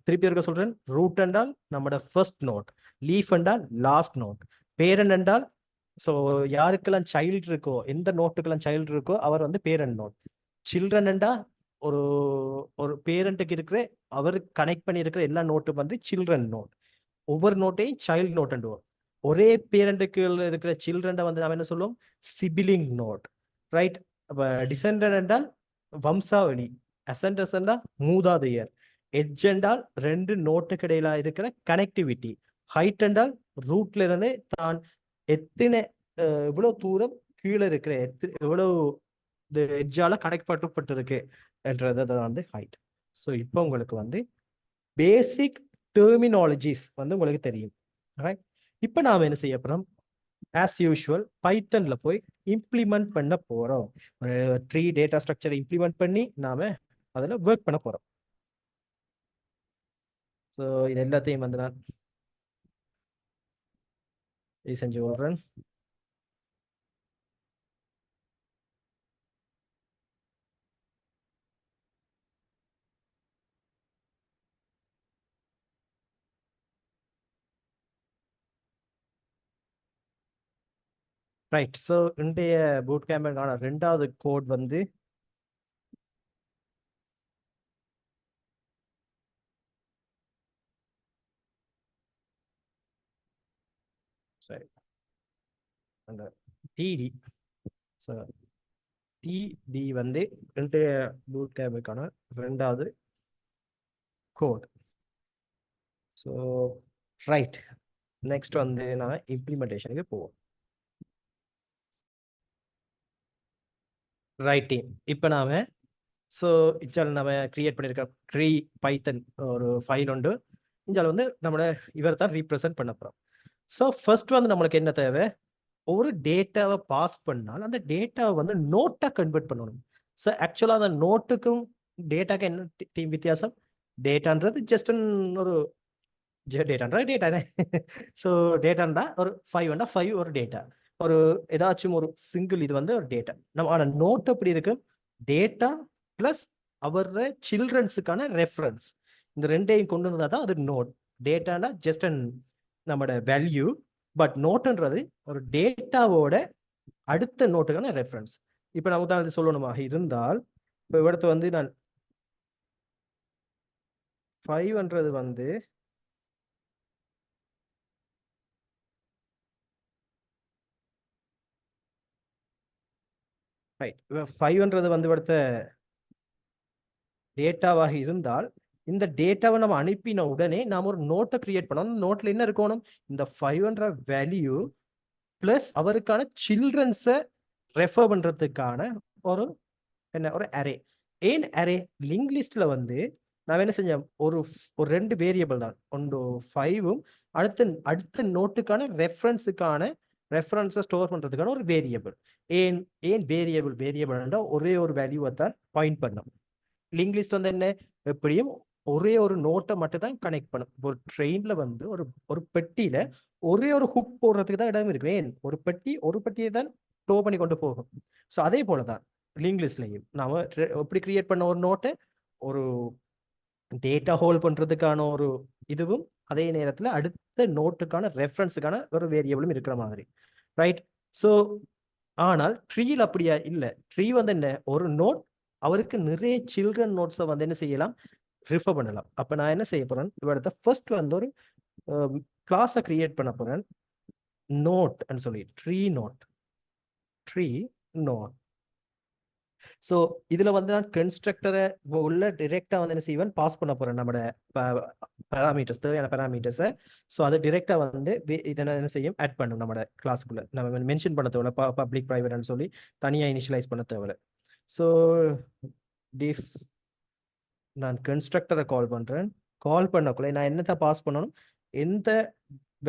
திருப்பி இருக்க சொல்றேன். ரூட் என்றால் நம்மளோட ஃபர்ஸ்ட் நோட், லீஃப் என்றால் லாஸ்ட் நோட், பேரண்ட் என்றால் ஸோ யாருக்கெல்லாம் சைல்டு இருக்கோ, எந்த நோட்டுக்கெல்லாம் சைல்டு இருக்கோ அவர் வந்து பேரண்ட் நோட். சில்ட்ரன் என்றா ஒரு ஒரு பேரண்ட்டுக்கு இருக்கிற அவர் கனெக்ட் பண்ணி இருக்கிற எல்லா நோட்டும் வந்து சில்ட்ரன் நோட். ஒவ்வொரு நோட்டையும் சைல்டு நோட் என்றுவோம். ஒரே பேரண்ட்டுக்கு இருக்கிற சில்ட்ரன் வந்து நம்ம என்ன சொல்லுவோம்? Sibling node. ரைட். அப்ப டிசெண்டன்ட் என்றால் வம்சாவளி, அசெண்டஸ் என்றால் மூதாதையர், எட்ஜ் என்றால் ரெண்டு நோட்டுக்கு இடையில இருக்கிற கனெக்டிவிட்டி, ஹைட் என்றால் ரூட்ல இருந்து தான் எத்தனை எவ்வளவு தூரம் கீழே இருக்கிற எவ்வளவு எட்ஜால கனெக்ட் பண்ணப்பட்டிருக்கு என்றது வந்து ஹைட். ஸோ இப்போ உங்களுக்கு வந்து பேசிக் டெர்மினாலஜிஸ் வந்து உங்களுக்கு தெரியும். ரைட். இப்போ நாம என்ன செய்ய போறோம்? ஆஸ் யூஷுவல் பைத்தன்ல போய் இம்ப்ளிமெண்ட் பண்ண போறோம். ஒரு 3 டேட்டா ஸ்ட்ரக்சரை இம்ப்ளிமெண்ட் பண்ணி நாம அதில் ஒர்க் பண்ண போறோம். ஸோ இது எல்லாத்தையும் வந்து நான் இது செஞ்சு விடுறேன். ரைட். ஸோ இன்றைய பூட் கேம்புக்கான 2வது கோட் வந்து சரி அந்த டிடி. ஸோ டிடி வந்து இன்றைய பூட் கேம்புக்கான 2வது கோட். So right. நெக்ஸ்ட் வந்து நான் இம்ப்ளிமெண்டேஷனுக்கு போவோம். Right team. இப்போ நாம ஸோ இச்சால் நம்ம கிரியேட் பண்ணியிருக்க ட்ரீ பைத்தன் ஒரு ஃபைல் உண்டு. இஞ்சால் வந்து நம்மளோட இவர் தான் ரீப்ரசென்ட் பண்ண போகிறோம். ஸோ ஃபர்ஸ்ட் வந்து நம்மளுக்கு என்ன தேவை? ஒரு டேட்டாவை பாஸ் பண்ணால் அந்த டேட்டாவை வந்து நோட்டாக கன்வெர்ட் பண்ணணும். ஸோ ஆக்சுவலாக அந்த நோட்டுக்கும் டேட்டாக்கு என்ன டீம் வித்தியாசம்? டேட்டான்றது ஜஸ்ட் ஒரு டேட்டான்றா டேட்டா. ஸோ டேட்டாண்டா ஒரு 5 5 ஒரு டேட்டா, ஒரு ஏதாச்சும் ஒரு சிங்கிள் இது வந்து ஒரு டேட்டா. நம்ம ஆனால் நோட் எப்படி இருக்கு? டேட்டா பிளஸ் அவர சில்ட்ரன்ஸுக்கான ரெஃபரன்ஸ், இந்த ரெண்டையும் கொண்டு வந்தால் தான் அது நோட். டேட்டானா ஜஸ்ட் அண்ட் நம்மளோட வேல்யூ, பட் நோட்டுன்றது ஒரு டேட்டாவோட அடுத்த நோட்டுக்கான ரெஃபரன்ஸ். இப்போ நான் உதாரணத்துக்கு சொல்லணுமாக இருந்தால் இப்போ இடத்து வந்து நான் 5 வந்து ரைட். 5 வந்து இடத்த டேட்டாவாக இருந்தால் இந்த டேட்டாவை நம்ம அனுப்பின உடனே நாம ஒரு நோட்டை கிரியேட் பண்ணோம். அந்த நோட்ல என்ன இருக்கணும்? இந்த 500 வேல்யூ பிளஸ் அவருக்கான சில்ட்ரன்ஸை ரெஃபர் பண்றதுக்கான ஒரு ஒரு அரே. ஏன் அரே? லிங்க் லிஸ்ட்ல வந்து நான் என்ன செஞ்சேன், ஒரு ஒரு 2 வேரியபிள் தான், ஒன்று 5ம் அடுத்த நோட்டுக்கான ரெஃபரன்ஸை ஸ்டோர் பண்றதுக்கான ஒரு வேரியபிள். ஏன் வேரியபிள் ஒரே ஒரு வேல்யூவை தான் பாயிண்ட் பண்ணும். லிங்க் லிஸ்ட் வந்து என்ன, எப்படியும் ஒரே ஒரு நோட்டை மட்டும் தான் கனெக்ட் பண்ணும். ஒரு ட்ரெயின்ல வந்து ஒரு பெட்டியில ஒரே ஒரு ஹுக் போடுறதுக்கு தான் இடம் இருக்கு. ஏன்? ஒரு பெட்டியை தான் ஸ்டோர் பண்ணி கொண்டு போகும். ஸோ அதே போலதான் லிங்க் லிஸ்ட்லையும் நாம எப்படி கிரியேட் பண்ண ஒரு நோட்டை ஒரு டேட்டா ஹோல்ட் பண்றதுக்கான ஒரு இதுவும், அதே நேரத்துல அடுத்த நோட்டுக்கான ரெஃபரன்ஸுக்கான ஒரு வேரியபிளும் இருக்கிற மாதிரி, ரைட்? ஸோ ஆனால் ட்ரீல அப்படியா இல்லை. ட்ரீ வந்து என்ன, ஒரு நோட் அவருக்கு நிறைய சில்ட்ரன் நோட்ஸை வந்து என்ன செய்யலாம், ரிஃபர் பண்ணலாம். அப்ப நான் என்ன செய்ய போறேன், இவரது ஃபர்ஸ்ட் வந்து ஒரு கிளாஸை கிரியேட் பண்ண போறேன். நோட் சொல்லி ட்ரீ நோட். ஸோ இதுல வந்து நான் கன்ஸ்ட்ரக்டரை உள்ள டிரெக்டா வந்து என்ன செய்வேன், பாஸ் பண்ண போறேன் நம்மளோட பேராமீட்டர்ஸ், தேவையான பேராமீட்டர்ஸை. ஸோ அதை டிரெக்டா வந்து இதை என்ன செய்யும், ஆட் பண்ணும் நம்மளோட கிளாஸுக்குள்ள. நம்ம மென்ஷன் பண்ண தேவையில்ல, பப்ளிக் ப்ரைவேட்னு சொல்லி தனியாக இனிஷியலைஸ் பண்ண தேவையில்ல. ஸோ டிஃப் நான் கன்ஸ்ட்ரக்டரை கால் பண்றேன். கால் பண்ணக்குள்ள நான் என்னத்தை பாஸ் பண்ணணும், எந்த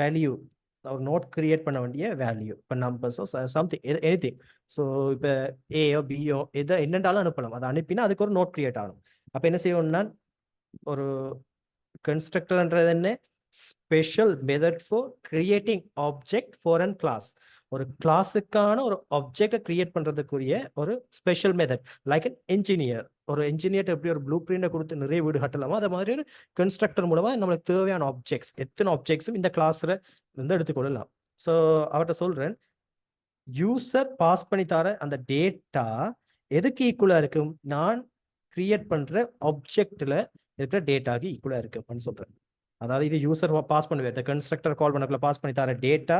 வேல்யூ, ஒரு நோட் கிரியேட் பண்ண வேண்டிய வேல்யூ, இப்போ நம்பர்ஸோ சம்திங் எனிதிங். ஸோ இப்போ ஏயோ பியோ எதை என்னென்றாலும் அனுப்பலாம். அதை அனுப்பினா அதுக்கு ஒரு நோட் கிரியேட் ஆகணும். அப்போ என்ன செய்யணும்னா, ஒரு கன்ஸ்ட்ரக்டர்ன்றது என்ன, special method for creating object for an class. ஒரு கிளாஸுக்கான ஒரு ஆப்ஜெக்டை கிரியேட் பண்றதுக்குரிய ஒரு special method. Like an engineer, ஒரு என்ஜினியர் எப்படி ஒரு ப்ளூ பிரிண்டை கொடுத்து நிறைய வீடு கட்டலாமோ, அது மாதிரி ஒரு கன்ஸ்ட்ரக்டர் மூலமா நம்மளுக்கு தேவையான ஆப்ஜெக்ட்ஸ், எத்தனை ஆப்ஜெக்ட்ஸும் இந்த கிளாஸ்ல வந்து எடுத்துக்கொள்ளலாம். ஸோ அவர்கிட்ட சொல்றேன், யூசர் பாஸ் பண்ணி தர அந்த டேட்டா எதுக்கு ஈக்குவலா இருக்கும், நான் கிரியேட் பண்ற ஆப்ஜெக்ட்ல இருக்கிற டேட்டாக்கு ஈக்குவலா இருக்குன்னு சொல்றேன். அதாவது இது யூசர் பாஸ் பண்ணுவேன், இந்த கன்ஸ்ட்ரக்டர் கால் பண்ணக்குள்ள பாஸ் பண்ணி தர டேட்டா,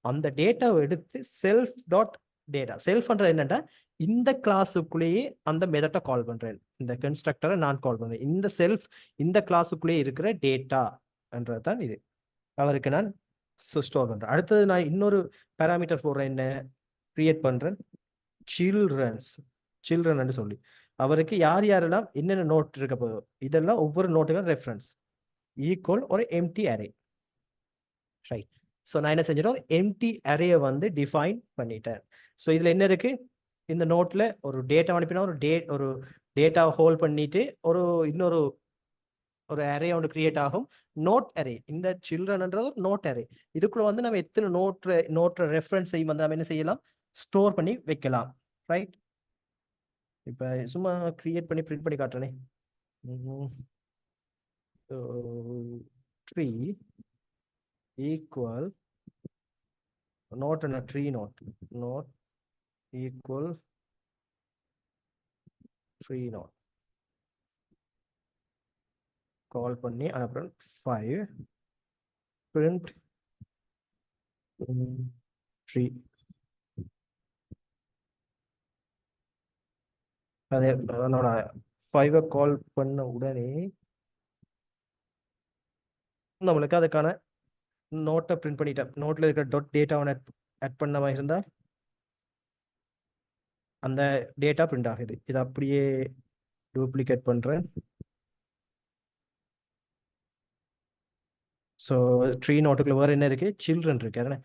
அந்த டேட்டாவை எடுத்து செல்ஃப் டாட் டேட்டா, செல்ஃப்ன்றது என்னன்னா இந்த கிளாஸுக்குள்ளேயே அந்த மெத்தட்டை கால் பண்றேன், இந்த கன்ஸ்ட்ரக்டரை நான் கால் பண்றேன், இந்த செல்ஃப் இந்த கிளாஸுக்குள்ளேயே இருக்கிற டேட்டான்றது தான் இது. அவருக்கு நான் ஸ்டோர் பண்றேன். அடுத்தது நான் இன்னொரு பேராமீட்டர் போடுறேன், என்ன கிரியேட் பண்றேன், சில்ட்ரன் சொல்லி அவருக்கு யார் யாரெல்லாம் என்னென்ன நோட் இருக்க போதோ இதெல்லாம் ஒவ்வொரு நோட்டுக்கும் ரெஃபரன்ஸ் ஈக்குவல் ஒரு எம்டி அரே, ரைட்? ஸோ நான் என்ன செஞ்சிடும், எம்டி அரேயை வந்து டிஃபைன் பண்ணிட்டேன். ஸோ இதுல என்ன இருக்கு, இந்த நோட்ல ஒரு டேட்டா அனுப்பினா ஒரு டேட்டாவை ஹோல்ட் பண்ணிட்டு இன்னொரு அரே ஒன்று கிரியேட் ஆகும், நோட் அரே. இந்த சில்ட்ரன்ன்றது நோட் அரே. இதுக்குள்ள வந்து நம்ம எத்தனை நோட் ரெஃபரன்ஸையும் வந்து நம்ம என்ன செய்யலாம், ஸ்டோர் பண்ணி வைக்கலாம், ரைட்? இப்போ சும்மா கிரியேட் பண்ணி பிரிண்ட் பண்ணி காட்டுறேனே. ட்ரீ ஈக்குவல் நோட் என்ன, tree node equal tree node call பண்ணி அப்புறம் 5 பிரிண்ட் ட்ரீ. அதே அதனோட 5 கால் பண்ண உடனே நம்மளுக்கு அதுக்கான நோட்டை பிரிண்ட் பண்ணிட்டேன். நோட்ல இருக்கிற டாட் டேட்டாவை ஆட் பண்ண மாதிரி இருந்தால் அந்த டேட்டா பிரிண்ட் ஆகுது. இதை அப்படியே டூப்ளிகேட் பண்றேன். ஸோ ட்ரீ நோட்டுக்குள்ள வேற என்ன இருக்கு, சில்ட்ரன் இருக்கு,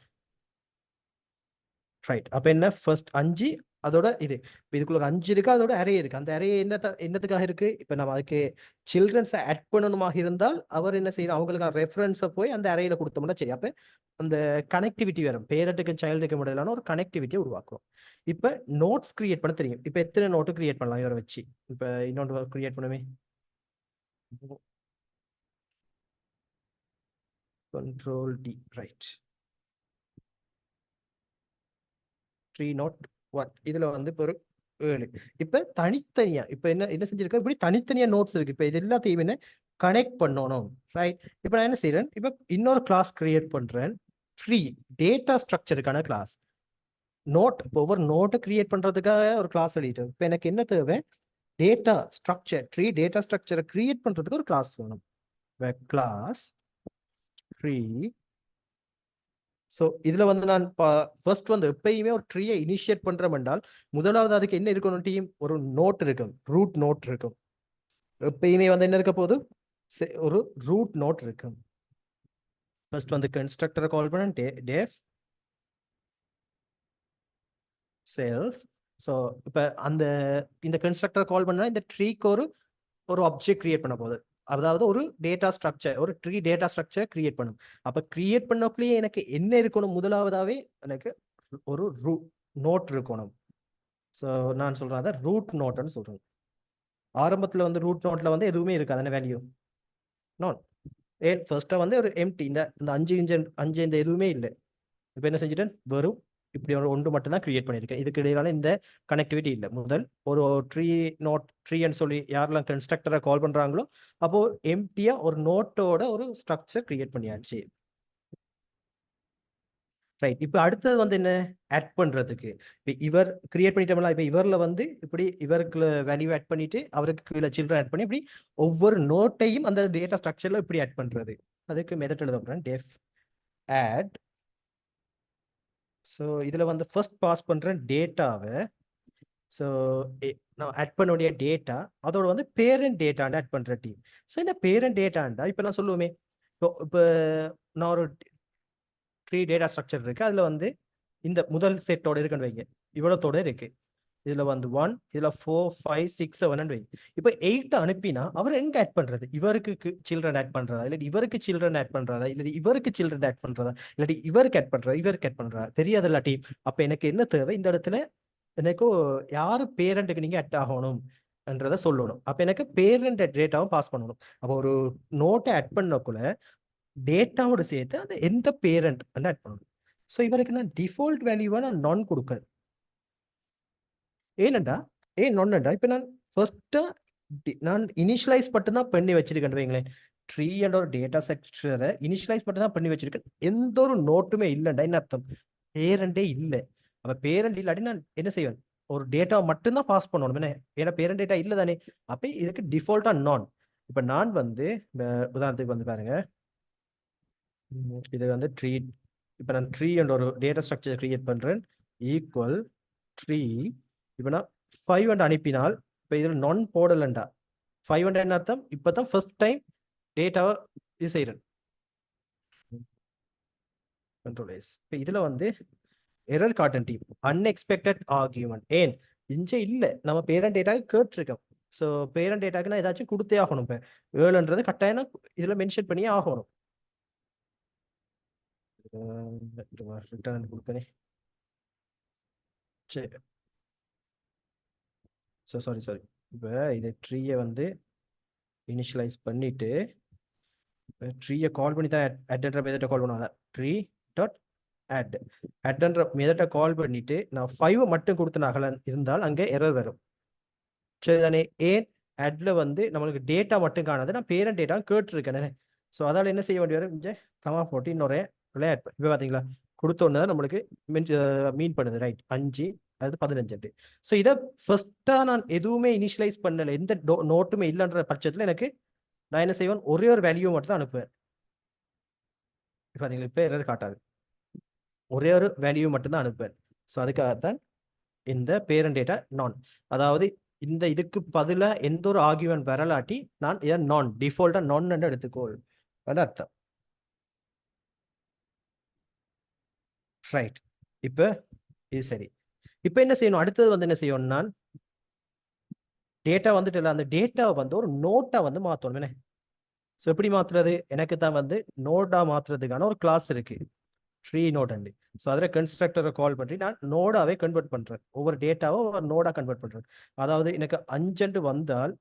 ரைட்? அப்ப என்ன, ஃபர்ஸ்ட் 5 அதோட இது, இதுக்குள்ள ஒரு 5 இருக்கு, அதோட அரே இருக்கு. அந்த அரே என்னத்துக்காக இருக்கு, இப்ப நம்ம அதுக்கு சில்ட்ரன்ஸை ஆட் பண்ணணுமாக இருந்தால் அவர் என்ன செய்யணும், அவங்களுக்கு ரெஃபரன்ஸை போய் அந்த அரேல கொடுத்தோம்னா சரி. அப்ப அந்த கனெக்டிவிட்டி வரும், பேரண்ட்டுக்கும் சைல்டுக்கும் இடையிலான ஒரு கனெக்டிவிட்டியை உருவாக்கும். இப்ப நோட்ஸ் கிரியேட் பண்ண தெரியும். இப்ப எத்தனை நோட்டு கிரியேட் பண்ணலாம் இவரை வச்சு, இப்ப இன்னொன்று கிரியேட் பண்ணுமே, control D, right? Tree node 1 இதுல வந்து இப்போ ஒரு 7. இப்ப தனித்தனியா இப்ப என்ன செஞ்சிருக்க, இப்படி தனித்தனியா நோட்ஸ் இருக்கு. இப்ப இது எல்லாத்தையும் என்ன கனெக்ட் பண்ணணும், ரைட்? இப்ப நான் என்ன செய்யறேன், இப்ப இன்னொரு கிளாஸ் கிரியேட் பண்றேன், ட்ரீ டேட்டா ஸ்ட்ரக்சருக்கான கிளாஸ். ஒவ்வொரு நோட்டை கிரியேட் பண்றதுக்காக ஒரு கிளாஸ் எழுதிட்டேன். இப்ப எனக்கு என்ன தேவை, டேட்டா ஸ்ட்ரக்சர் ட்ரீ டேட்டா ஸ்ட்ரக்சரை கிரியேட் பண்றதுக்கு ஒரு கிளாஸ் வேணும். Class tree. ஸோ இதுல வந்து நான் ஃபர்ஸ்ட் வந்து எப்பயுமே ஒரு ட்ரீயை இனிஷியேட் பண்றோம் என்றால் முதலாவது அதுக்கு என்ன இருக்கணும் டீம், ஒரு நோட் இருக்கும், ரூட் நோட் இருக்கும். எப்பயுமே வந்து என்ன இருக்க போது, ஒரு ரூட் நோட் இருக்கும். ஃபர்ஸ்ட் வந்து கன்ஸ்ட்ரக்டரை கால் பண்ண டெஃப் செல்ஃப். ஸோ இப்போ இந்த கன்ஸ்ட்ரக்டரை கால் பண்ணா இந்த ட்ரீக்கு ஒரு ஆப்ஜெக்ட் கிரியேட் பண்ண போகுது. அதாவது ஒரு டேட்டா ஸ்ட்ரக்சர், ஒரு ட்ரீ டேட்டா ஸ்ட்ரக்சர் கிரியேட் பண்ணும். அப்ப கிரியேட் பண்ணக்குள்ளேயே எனக்கு என்ன இருக்கணும், முதலாவதாவே எனக்கு ஒரு நோட் இருக்கணும். ஸோ நான் சொல்றேன் அதை ரூட் நோட்னு சொல்றேன். ஆரம்பத்துல வந்து ரூட் நோட்ல வந்து எதுவுமே இருக்காது, என்ன வேல்யூ நோட். ஃபர்ஸ்டா வந்து ஒரு எம்டி, இந்த அஞ்சு இந்த எதுவுமே இல்லை. இப்போ என்ன செஞ்சுட்டேன், வெறும் இப்படி ஒரு ஒன்று மட்டும் தான் கிரியேட் பண்ணியிருக்கேன். இதுக்கு இடையிலான இந்த கனெக்டிவிட்டி இல்லை. முதல் ஒரு ட்ரீ நோட் ட்ரீன்னு சொல்லி யாரெல்லாம் கன்ஸ்ட்ரக்டரை கால் பண்றாங்களோ அப்போ எம்டியா ஒரு நோட்டோட ஒரு ஸ்ட்ரக்சர் கிரியேட் பண்ணியாச்சு. ரைட். இப்போ அடுத்தது வந்து என்ன, ஆட் பண்றதுக்கு. இப்போ இவர் கிரியேட் பண்ணிட்டோம்ல, இப்போ இவர்ல வந்து இப்படி இவருக்கு வேல்யூ ஆட் பண்ணிட்டு அவருக்கு கீழே சில்ட்ரன் ஆட் பண்ணி இப்படி ஒவ்வொரு நோட்டையும் அந்த டேட்டா ஸ்ட்ரக்சர்ல இப்படி ஆட் பண்றது. அதுக்கு மெத்தட் எழுத போறேன், டெஃப் ஆட். ஸோ இதில் வந்து ஃபர்ஸ்ட் பாஸ் பண்ணுற டேட்டாவை, ஸோ நான் ஆட் பண்ண வேண்டிய டேட்டா அதோட வந்து பேரண்ட் டேட்டாண்ட ஆட் பண்ணுற டீம். ஸோ இந்த பேரண்ட் டேட்டாண்டா இப்போ நான் சொல்லுவோமே, இப்போ நான் ஒரு ட்ரீ டேட்டா ஸ்ட்ரக்சர் இருக்கு, அதில் வந்து இந்த முதல் செட்டோட இருக்குன்னு வைங்க, இவ்வளோத்தோட இருக்கு. இதில் வந்து 1, இதில் 4, 5, 6, 7 வைங்க. இப்போ 8 அனுப்பினா அவர் எங்க ஆட் பண்றது, இவருக்கு சில்ட்ரன் ஆட் பண்றதா, இல்லாட்டி இவருக்கு சில்ட்ரன் ஆட் பண்றதா, இல்லாட்டி இவருக்கு சில்ட்ரன் ஆட் பண்றதா, இல்லாட்டி இவருக்கு ஆட் பண்றதா, இவருக்கு ஆட் பண்றதா தெரியாது இல்லாட்டி. அப்ப எனக்கு என்ன தேவை, இந்த இடத்துல எனக்கு யாரு பேரண்ட்டுக்கு நீங்க ஆட் ஆகணும் என்றதை சொல்லணும். அப்ப எனக்கு பேரண்ட் டேட்டாவும் பாஸ் பண்ணணும். அப்போ ஒரு நோட்டை ஆட் பண்ணக்குள்ள டேட்டாவோட சேர்த்து அந்த எந்த பேரண்ட் ஆட் பண்ணணும். ஸோ இவருக்கு நான் டிஃபால்ட் வேல்யூவா நான் நான் கொடுக்குறேன். ஏனண்டா நொன்னண்டா இப்போ நான் ஃபர்ஸ்ட் நான் இனிஷியலைஸ் மட்டும் தான் பண்ணி வச்சிருக்கேன் வைங்களேன். ட்ரீ என்ற ஒரு டேட்டா ஸ்ட்ரக்சரை இனிஷியலைஸ் மட்டும் தான் பண்ணி வச்சிருக்கேன். எந்த ஒரு நோட்டுமே இல்லைண்டா, என்ன அர்த்தம், பேரண்டே இல்லை. அப்ப பேரண்ட் இல்லாட்டி நான் என்ன செய்வேன், ஒரு டேட்டா மட்டும்தான் பாஸ் பண்ணணும். என்ன, ஏன்னா பேரண்ட் டேட்டா இல்லை தானே. அப்ப இதுக்கு டிஃபால்ட்டா நான். இப்ப நான் வந்து உதாரணத்துக்கு வந்து பாருங்க, இது வந்து ட்ரீ. இப்போ நான் ட்ரீ என்ற ஒரு டேட்டா ஸ்ட்ரக்சர் கிரியேட் பண்றேன், ஈக்குவல் ட்ரீ. இப்போ நான் 5 அனுப்பினால் இப்போ இதில் நான் போடலண்டா, 5 என்ன அர்த்தம், இப்போதான் ஃபர்ஸ்ட் டைம் டேட்டாவை இது செய்கிறேன். Control S. இப்போ இதில் வந்து error got an team unexpected argument. ஏன் இங்கே இல்லை, நம்ம பேரண்ட் டேட்டாக்கு கேட்டிருக்கோம். ஸோ பேரண்ட் டேட்டாக்கு நான் ஏதாச்சும் கொடுத்தே ஆகணும். இப்போ 7ன்றது கட்டாயம் இதில் மென்ஷன் பண்ணியே ஆகணும். ரிட்டர்ன் கொடுக்கனே. சரி, சாரி இப்போ இது ட்ரீயை வந்து இனிஷியலைஸ் பண்ணிட்டு ட்ரீயை கால் பண்ணி தான் ஆட்ன்ற மெத்தடை கால் பண்ணுவாங்க. ட்ரீ டாட் ஆட் ஆட்ன்ற மெத்தடை கால் பண்ணிட்டு நான் 5 மட்டும் கொடுத்து நகல இருந்தால் அங்கே எரர் வரும். சரிதானே. ஏன் ஆட்ல வந்து நம்மளுக்கு டேட்டா மட்டும் காணாது, நான் பேரண்ட் டேட்டா கேட்டிருக்கேன். ஸோ அதால் என்ன செய்ய வேண்டிய வரும், இங்கே கமா போட்டு இன்னொரு விளையாட் இப்போ பார்த்தீங்களா கொடுத்தோன்னு தான் நம்மளுக்கு மீன் பண்ணுது. ரைட், 5 அது 15. ஸோ இதை ஃபர்ஸ்டா நான் எதுவுமே இனிஷியலைஸ் பண்ணல, எந்த நோட்டுமே இல்லைன்ற பட்சத்தில் எனக்கு நான் என்ன செய்வேன், ஒரே ஒரு வேல்யூ மட்டும் தான் அனுப்புவேன். பார்த்தீங்களா இப்போ எரர் காட்டாது, ஒரே ஒரு வேல்யூ மட்டும் தான் அனுப்புவேன். ஸோ அதுக்காகத்தான் இந்த பேரண்ட் டேட்டா நான். அதாவது இந்த இதுக்கு பதிலாக எந்த ஒரு ஆர்கியூமெண்ட் வரலாட்டி நான் இதை நான் டிஃபால்ட்டா நான் எடுத்துக்கோள் அர்த்தம். ரைட். இப்போ இது சரி. இப்போ என்ன செய்யணும், அடுத்தது வந்து என்ன செய்யணும், நான் டேட்டா வந்துட்டு அந்த டேட்டாவை வந்து ஒரு நோட்டா வந்து மாற்றணும். என்ன, ஸோ எப்படி மாத்துறது, எனக்கு தான் வந்து நோட்டா மாத்துறதுக்கான ஒரு கிளாஸ் இருக்கு, ட்ரீ நோட் அண்டு. ஸோ அதில் கன்ஸ்ட்ரக்டரை கால் பண்ணி நான் நோடாவே கன்வெர்ட் பண்றேன், ஒவ்வொரு டேட்டாவை ஒரு நோடா கன்வெர்ட் பண்றேன். அதாவது எனக்கு 5 வந்தால்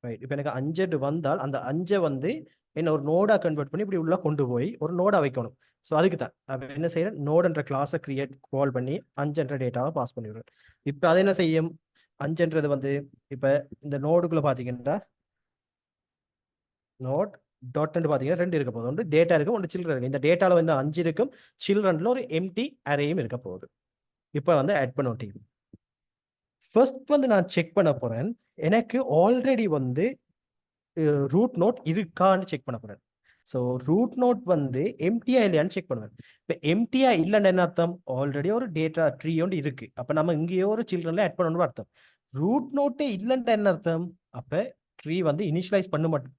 ரைட், இப்போ எனக்கு 5 வந்தால் அந்த 5 வந்து என்ன ஒரு நோடா கன்வெர்ட் பண்ணி இப்படி உள்ள கொண்டு போய் ஒரு நோடா வைக்கணும். ஸோ அதுக்கு தான் அப்போ என்ன செய்யறேன், நோடுன்ற கிளாஸை கிரியேட் கால் பண்ணி 5 டேட்டாவை பாஸ் பண்ணிவிடுறேன். இப்போ அது என்ன செய்யும், 5 வந்து இப்போ இந்த நோடுக்குள்ள பார்த்தீங்கன்னா நோட் டாட் பார்த்தீங்கன்னா 2 இருக்க போகுது. ஒன்று டேட்டா இருக்கும், ஒன்று சில்ட்ரன் இருக்கு. இந்த டேட்டாவில் வந்து 5 இருக்கும், சில்ட்ரன்ல ஒரு எம்டி அரேயும் இருக்க போகுது. இப்போ வந்து ஆட் பண்ண டீம் ஃபர்ஸ்ட் வந்து நான் செக் பண்ண போறேன். எனக்கு ஆல்ரெடி வந்து ரூட் நோட் இருக்கான்னு செக் பண்ண போறேன். ஸோ ரூட் நோட் வந்து எம்டியா இல்லையான்னு செக் பண்ணுவேன். இப்போ எம்டியா இல்லைன்னு என்ன அர்த்தம்? ஆல்ரெடி ஒரு டேட்டா ட்ரீ ஒன்று இருக்கு. அப்போ நம்ம இங்கேயோ ஒரு சில்ட்ரன்ல ஆட் பண்ணணும்னு அர்த்தம். ரூட் நோட்டே இல்லைன்னு என்ன அர்த்தம்? அப்போ ட்ரீ வந்து இனிஷியலைஸ்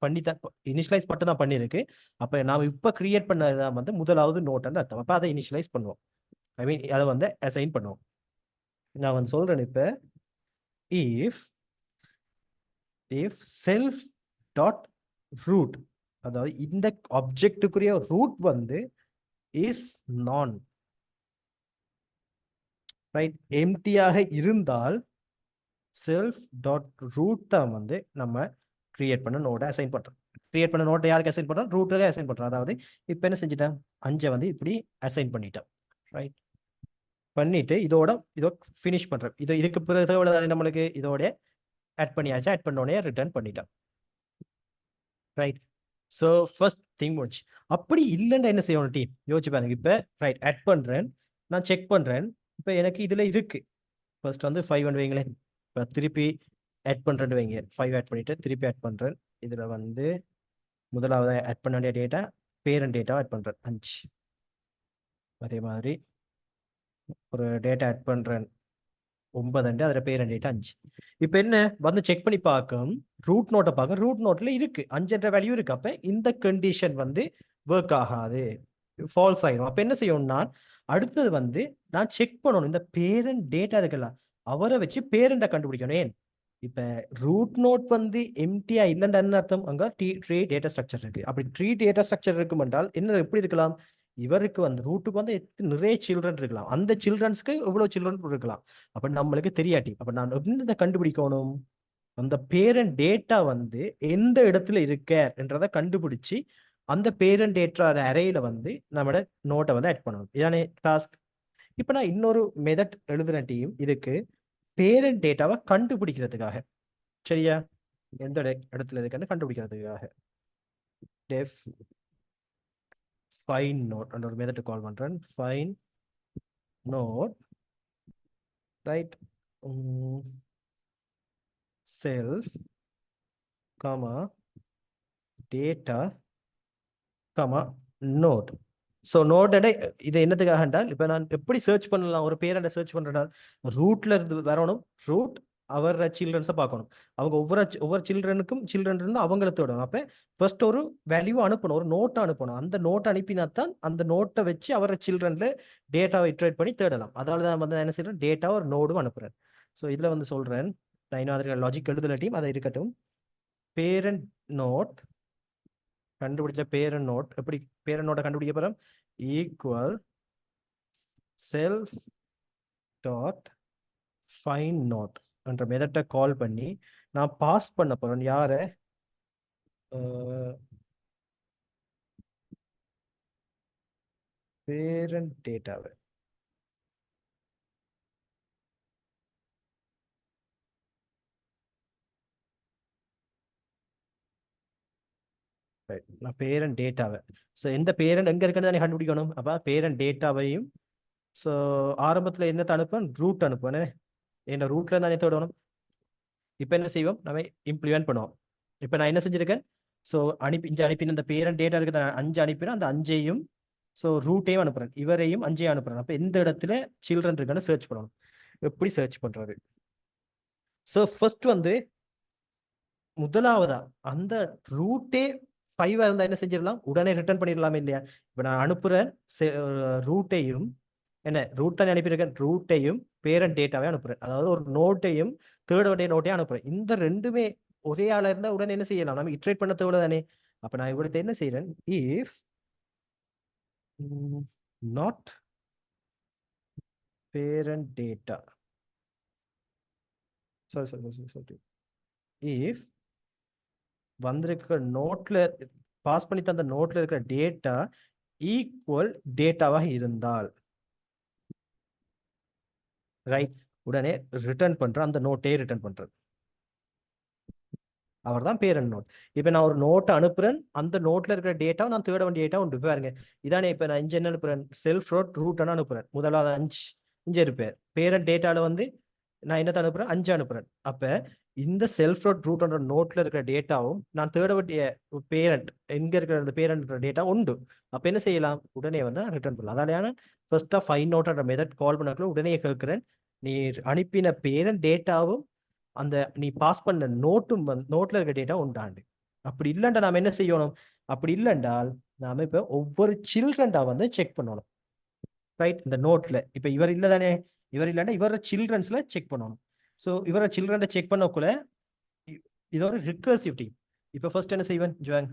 பண்ணி தான் இனிஷியலைஸ் மட்டும் தான் பண்ணியிருக்கு. அப்போ நாம் இப்போ கிரியேட் பண்ணதான் வந்து முதலாவது நோட்னு அர்த்தம். அப்போ அதை இனிஷியலைஸ் பண்ணுவோம். ஐ மீன் அதை வந்து அசைன் பண்ணுவோம். நான் வந்து சொல்றேன் இப்போ இஃப் செல்ஃப் டாட் ரூட், அதாவது இந்த ஆப்ஜெக்டுக்குரிய ரூட் வந்து இஸ் நான் ரைட், எம்டியாக இருந்தால் செல்ஃப் டாட் ரூட் தான் வந்து நம்ம கிரியேட் பண்ண நோட அசைன் பண்றோம். கிரியேட் பண்ண நோட்டை யாருக்கு அசைன் பண்றோம்? ரூட்டுக்கு அசைன் பண்றோம். அதாவது இப்போ என்ன செஞ்சுட்டேன்? 5 வந்து இப்படி அசைன் பண்ணிட்டேன். ரைட், பண்ணிட்டு இதோட ஃபினிஷ் பண்றேன். இதுக்கு பிறகு நம்மளுக்கு இதோட ஆட் பண்ணியாச்சு. ஆட் பண்ணோடனே ரிட்டர்ன் பண்ணிட்டேன். ரைட், ஸோ ஃபர்ஸ்ட் திங் முடிச்சு. அப்படி இல்லைன்னா என்ன செய்யணும் டீம்? யோசிச்சு பாருங்க. இப்போ ரைட் ஆட் பண்ணுறேன், நான் செக் பண்ணுறேன். இப்போ எனக்கு இதில் இருக்கு. ஃபர்ஸ்ட் வந்து 5 வைங்களேன். இப்போ திருப்பி ஆட் பண்ணுறேன்னு வைங்க. 5 ஆட் பண்ணிவிட்டு திருப்பி ஆட் பண்ணுறேன். இதில் வந்து முதலாவது ஆட் பண்ண வேண்டிய டேட்டா பேரண்ட் டேட்டா ஆட் பண்ணுறேன் 5. அதே மாதிரி ஒரு டேட்டா ஆட் பண்ணுறேன் 9, அதில் பேரண்ட் டேட்டா 5. இப்போ என்ன வந்து செக் பண்ணி பார்க்கும், ரூட் நோட்டை பார்க்க, ரூட் நோட்டில் இருக்கு 5என்ற வேல்யூ இருக்கு. அப்போ இந்த கண்டிஷன் வந்து ஒர்க் ஆகாது, ஃபால்ஸ் ஆயிடும். அப்போ என்ன செய்யணும்னா அடுத்தது வந்து நான் செக் பண்ணணும், இந்த பேரண்ட் டேட்டா இருக்குல்ல அவரை வச்சு பேரண்ட்டை கண்டுபிடிக்கணும். ஏன் இப்போ ரூட் நோட் வந்து எம்டியா இல்லைன்னு அர்த்தம்? அங்கே ட்ரீ டேட்டா ஸ்ட்ரக்சர் இருக்கு. அப்படி ட்ரீ டேட்டா ஸ்ட்ரக்சர் இருக்கும் என்றால் என்ன எப்படி இருக்கலாம்? இவருக்கு வந்து ரூட்டுக்கு வந்து நிறைய சில்ட்ரன் இருக்கலாம், அந்த சில்ட்ரன்ஸ்க்கு எவ்வளவு சில்ட்ரன் இருக்கலாம். அப்ப நம்மளுக்கு தெரியாட்டி அப்ப நான் என்ன கண்டுபிடிக்கணும்? அந்த பேரண்ட் டேட்டா வந்து எந்த இடத்துல இருக்க என்றதை கண்டுபிடிச்சு அந்த பேரண்ட் டேட்டா அரேல வந்து நம்மளோட நோட்டை வந்து ஆட் பண்ணணும். இதானே டாஸ்க். இப்போ நான் இன்னொரு மெத்தட் எழுதுன டீம் இதுக்கு பேரண்ட் டேட்டாவை கண்டுபிடிக்கிறதுக்காக. சரியா? எந்த இடத்துல இருக்குன்னு கண்டுபிடிக்கிறதுக்காக டெஃப் ஃபைன் நோட் என்ற ஒரு மெத்தட் கால் பண்றேன். Find node right self comma data comma node. So node இது என்னத்துக்காக என்றால் இப்போ நான் எப்படி சர்ச் பண்ணலாம்? ஒரு பேரண்ட சர்ச் பண்றேன்னா ரூட்ல இருந்து வரணும், ரூட் அவர் சில்ட்ரன்ஸை பார்க்கணும். அவங்க ஒவ்வொரு சில்ட்ரன் இருந்து அவங்களை தேடணும். அப்போ ஃபர்ஸ்ட் ஒரு வேல்யூ அனுப்பணும், ஒரு நோட்டை அனுப்பணும். அந்த நோட்டை அனுப்பினா தான் அந்த நோட்டை வச்சு அவரை சில்ட்ரன்ல டேட்டாவை இட்ரேட் பண்ணி தேடலாம். அதாவது தான் வந்து என்ன செய்யறேன், டேட்டா ஒரு நோடும் அனுப்புறேன். ஸோ இதில் வந்து சொல்றேன், நான் இன்னும் அதில் லாஜிக் எழுதுல டீம், அதை இருக்கட்டும். பேரண்ட் நோட் கண்டுபிடிச்ச பேரண்ட் நோட், எப்படி பேரண்ட் நோட்டை கண்டுபிடிக்க போறோம்? Equal self dot find node என்ற மெத்தட்டை கால் பண்ணி நான் பாஸ் பண்ண போறேன். யார? பேரண்ட் டேட்டாவை. நான் பேரண்ட் டேட்டாவை, ஸோ எந்த பேரண்ட் எங்க இருக்குன்னு தானே கண்டுபிடிக்கணும். அப்போ பேரண்ட் டேட்டாவையும் ஸோ ஆரம்பத்தில் என்னத்தை அனுப்பேன்? ரூட் அனுப்புவேன். என்ன ரூட்ல தானே தேடணும். இப்போ என்ன செய்வோம்? நம்ம இம்ப்ளிமெண்ட் பண்ணுவோம். இப்போ நான் என்ன செஞ்சிருக்கேன்? ஸோ அனுப்பின இந்த பேரண்ட் டேட்டா இருக்குது 5 அனுப்பினேன். அந்த 5ஐயும் ஸோ ரூட்டையும் அனுப்புறேன், இவரையும் 5ஐயும் அனுப்புறேன். அப்போ எந்த இடத்துல சில்ட்ரன் இருக்குன்னு சர்ச் பண்ணணும். எப்படி சர்ச் பண்றது? ஸோ ஃபர்ஸ்ட் வந்து முதலாவதா அந்த ரூட்டே 5 இருந்தா என்ன செஞ்சிடலாம்? உடனே ரிட்டர்ன் பண்ணிடலாமே இல்லையா? இப்போ நான் அனுப்புறேன் ரூட்டையும், என்ன ரூட் தானே அனுப்பியிருக்கேன், ரூட்டையும் பேரண்ட் டேட்டாவே அனுப்புறேன். அதாவது ஒரு நோட்டையும் தேர்ட் வேண்டிய நோட்டையும் அனுப்புறேன். இந்த ரெண்டுமே ஒரே ஆளா இருந்தா உடனே என்ன செய்யலாம்? நம்ம இட்ரேட் பண்ண தேவை தானே. அப்ப நான் இவ்வளவு என்ன செய்யறேன்? If not parent data, sorry if வந்திருக்கிற நோட்ல பாஸ் பண்ணி தந்த நோட்ல இருக்கிற டேட்டா ஈக்குவல் டேட்டாவாக இருந்தால் ரைட், உடனே ரிட்டர்ன் பண்றேன், அந்த நோட்டே ரிட்டர்ன் பண்றேன். அவர் தான் பேரண்ட் நோட். இப்போ நான் ஒரு நோட்டை அனுப்புறேன், அந்த நோட்ல இருக்கிற டேட்டா நான் தேட வேண்டிய டேட்டா உண்டு. பாருங்க, இதானே இப்போ நான் இங்கே என்ன அனுப்புறேன், செல்ஃப் ரோட் ரூட் அனுப்புறேன். முதலாவது 5 இங்கே இருப்பேன். பேரண்ட் டேட்டாவில் வந்து நான் என்னத்தை அனுப்புறேன், 5 அனுப்புறேன். அப்போ இந்த செல்ஃப் ரோட் ரூட் நோட்ல இருக்கிற டேட்டாவும் நான் தேட வேண்டிய பேரண்ட் எங்க இருக்கிற அந்த பேரண்ட் இருக்கிற டேட்டா உண்டு. அப்போ என்ன செய்யலாம், உடனே வந்து நான் ரிட்டர்ன் பண்ணலாம். அதனால ஃபர்ஸ்ட் ஆஃப் ஃபைண்ட் நோட்ன்ற மெத்தட் கால் பண்ணக்குள்ள உடனே கேட்கிறேன், நீ அனுப்பின பேரண்ட் டேட்டாவும் அந்த நீ பாஸ் பண்ண நோட்டும் நோட்ல இருக்க டேட்டா உண்டாண்டு. அப்படி இல்லைண்டா நாம என்ன செய்யணும், அப்படி இல்லைண்டால் நாம இப்ப ஒவ்வொரு சில்ட்ரன்டா வந்து செக் பண்ணணும். ரைட், இந்த நோட்ல இப்ப இவர் இல்ல தானே, இவர் இல்லைன்னா இவர சில்ட்ரன்ஸ்ல செக் பண்ணணும். ஸோ இவர சில்ட்ரன் செக் பண்ணக்குள்ள இது ஒரு ரிகர்சிவ் டீம். இப்ப ஃபர்ஸ்ட் என்ன செய்வேன் ஜுவாங்,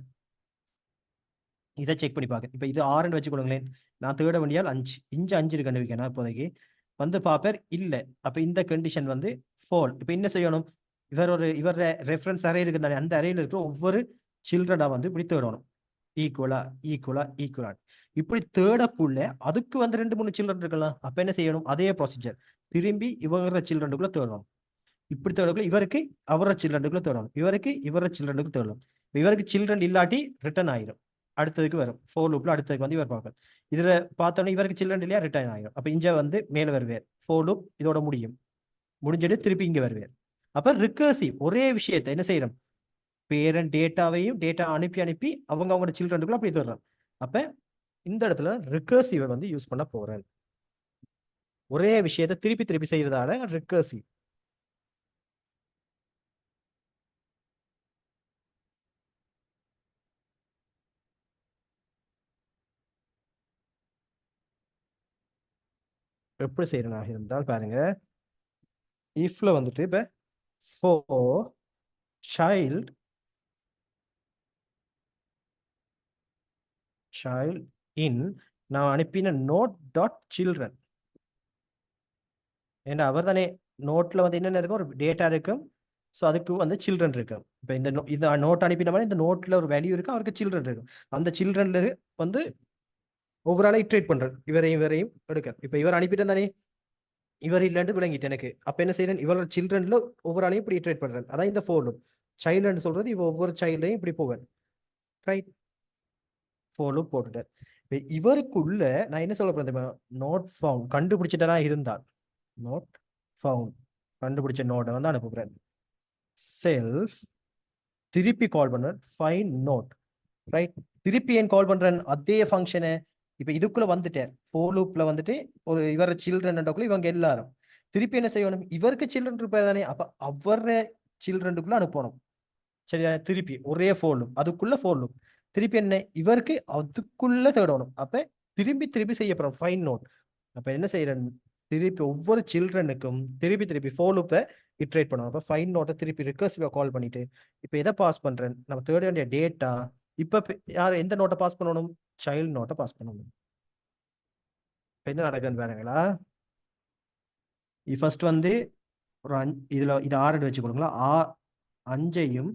இதை செக் பண்ணி பார்க்க. இப்ப இது 6 வச்சுக்கொள்ளுங்களேன், நான் தேட வேண்டியால் 5 இஞ்சு 5 இருக்கு கண்டுபிடிக்கணும். இப்போதைக்கு வந்து பார்ப்பர் இல்லை, அப்ப இந்த கண்டிஷன் வந்து ஃபால். இப்ப என்ன செய்யணும், இவர் ரெஃபரன்ஸ் அரே இருக்கு தானே, அந்த அறையில் இருக்கிற ஒவ்வொரு சில்ட்ரனா வந்து இப்படி தேடணும். ஈக்குவலா ஈக்குவலா ஈக்குவலா இப்படி தேடக்குள்ள அதுக்கு வந்து 2 3 சில்ட்ரன் இருக்கலாம். அப்ப என்ன செய்யணும், அதே ப்ரொசீஜர் திரும்பி இவங்க சில்ட்ரனுக்குள்ள தேடணும். இப்படி தேடக்குள்ள இவருக்கு அவர சில்ட்ரனுக்குள்ள தேடணும், இவருக்கு இவர சில்ட்ரனுக்கு தேடணும். இவருக்கு சில்ட்ரன் இல்லாட்டி ரிட்டர்ன் ஆயிரும், அடுத்ததுக்கு வரும் ஃபோர் லூப்ல. அடுத்ததுக்கு வந்து இவர் பார்க்கணும். இதுல பார்த்தோன்னே இவருக்கு சில்ட்ரன் இல்லையா, ரிட்டர்ன் ஆயிரும். அப்ப இங்க வந்து மேல வருவார், ஃபோர் லூப் இதோட முடியும், முடிஞ்சிட்டு திருப்பி இங்க வருவார். அப்ப ரிகர்சிவ் ஒரே விஷயத்தை என்ன செய்யறோம், பேரண்ட் டேட்டாவையும் டேட்டா அனுப்பி அனுப்பி அவங்களோட சில்ட்ரனுக்குள்ள அப்படி தர்றோம். அப்ப இந்த இடத்துல ரிகர்சிவ் வந்து யூஸ் பண்ண போறேன். ஒரே விஷயத்தை திருப்பி திருப்பி செய்யறதால ரிகர்சிவ். எப்படி செய்யறதாக இருந்தால் பாருங்க, இஃப்ல வந்துட்டு இப்ப for child in நான் அனுப்பின நோட் டாட் சில்ட்ரன். ஏன்னா அவர் தானே நோட்ல வந்து என்னென்ன இருக்கும், ஒரு டேட்டா இருக்கும். ஸோ அதுக்கு வந்து சில்ட்ரன் இருக்கும். இப்போ இந்த நோட் அனுப்பின மாதிரி இந்த நோட்ல ஒரு வேல்யூ இருக்கும், அவருக்கு சில்ட்ரன் இருக்கும். அந்த சில்ட்ரன்ல வந்து ஒவ்வொரு ஆளை இட்ரேட் பண்றேன், இவரையும் இவரையும் எடுக்க. இப்போ இவர் அனுப்பிட்டேன் தானே, இவர் இல்லைன்னு விளங்கிட்டு எனக்கு. அப்ப என்ன செய்யறேன், இவரோட சில்ட்ரன்ல ஒவ்வொரு ஆளையும் இப்படி இட்ரேட் பண்றேன். அதான் இந்த ஃபோர் லூப். சைல்டுன்னு சொல்றது இவ ஒவ்வொரு சைல்டையும் இப்படி போவேன். ரைட், ஃபோர் லூப் போட்டுட்டேன். இவருக்குள்ள நான் என்ன சொல்ல போறேன் தெரியுமா, நோட் ஃபவுண்ட் கண்டுபிடிச்சிட்டா இருந்தால், நோட் ஃபவுண்ட் கண்டுபிடிச்ச நோட்டை வந்து அனுப்புகிறேன். செல்ஃப் திருப்பி கால் பண்றேன் ஃபைண்ட் நோட். ரைட், திருப்பி ஏன் கால் பண்றேன், அதே ஃபங்க்ஷனை இப்ப இதுக்குள்ள வந்துட்டேன். ஃபோர் லூப்ல வந்துட்டு ஒரு இவர சில்ட்ரன் இவங்க எல்லாரும் திருப்பி என்ன செய்யணும், இவருக்கு சில்ட்ரன் இருப்பார் தானே, அப்ப அவர சில்ட்ரனுக்குள்ள அனுப்பணும். சரியா, திருப்பி ஒரே ஃபோர் லூப், அதுக்குள்ள ஃபோர் லூப், திருப்பி என்ன இவருக்கு அதுக்குள்ள தேடணும். அப்ப திருப்பி திருப்பி செய்யப்படுறோம் ஃபைன் நோட். அப்ப என்ன செய்யறேன், திருப்பி ஒவ்வொரு சில்ட்ரனுக்கும் திருப்பி திருப்பி ஃபோர் லூப்பை இட்ரேட் பண்ணுவோம். அப்ப ஃபைன் நோட்டை திருப்பி ரிக்வஸ்ட் கால் பண்ணிட்டு இப்ப எதை பாஸ் பண்றேன், நம்ம தேட வேண்டிய டேட்டா. இப்ப யார் எந்த நோட்டை பாஸ் பண்ணணும், சைல்டு நோட்டை பாஸ் பண்ணணும். என்ன நடக்குதுன்னு பாருங்களா, ஃபர்ஸ்ட் வந்து ஒரு இதுல இது 6 வச்சு கொடுங்களா, 5ஐயும்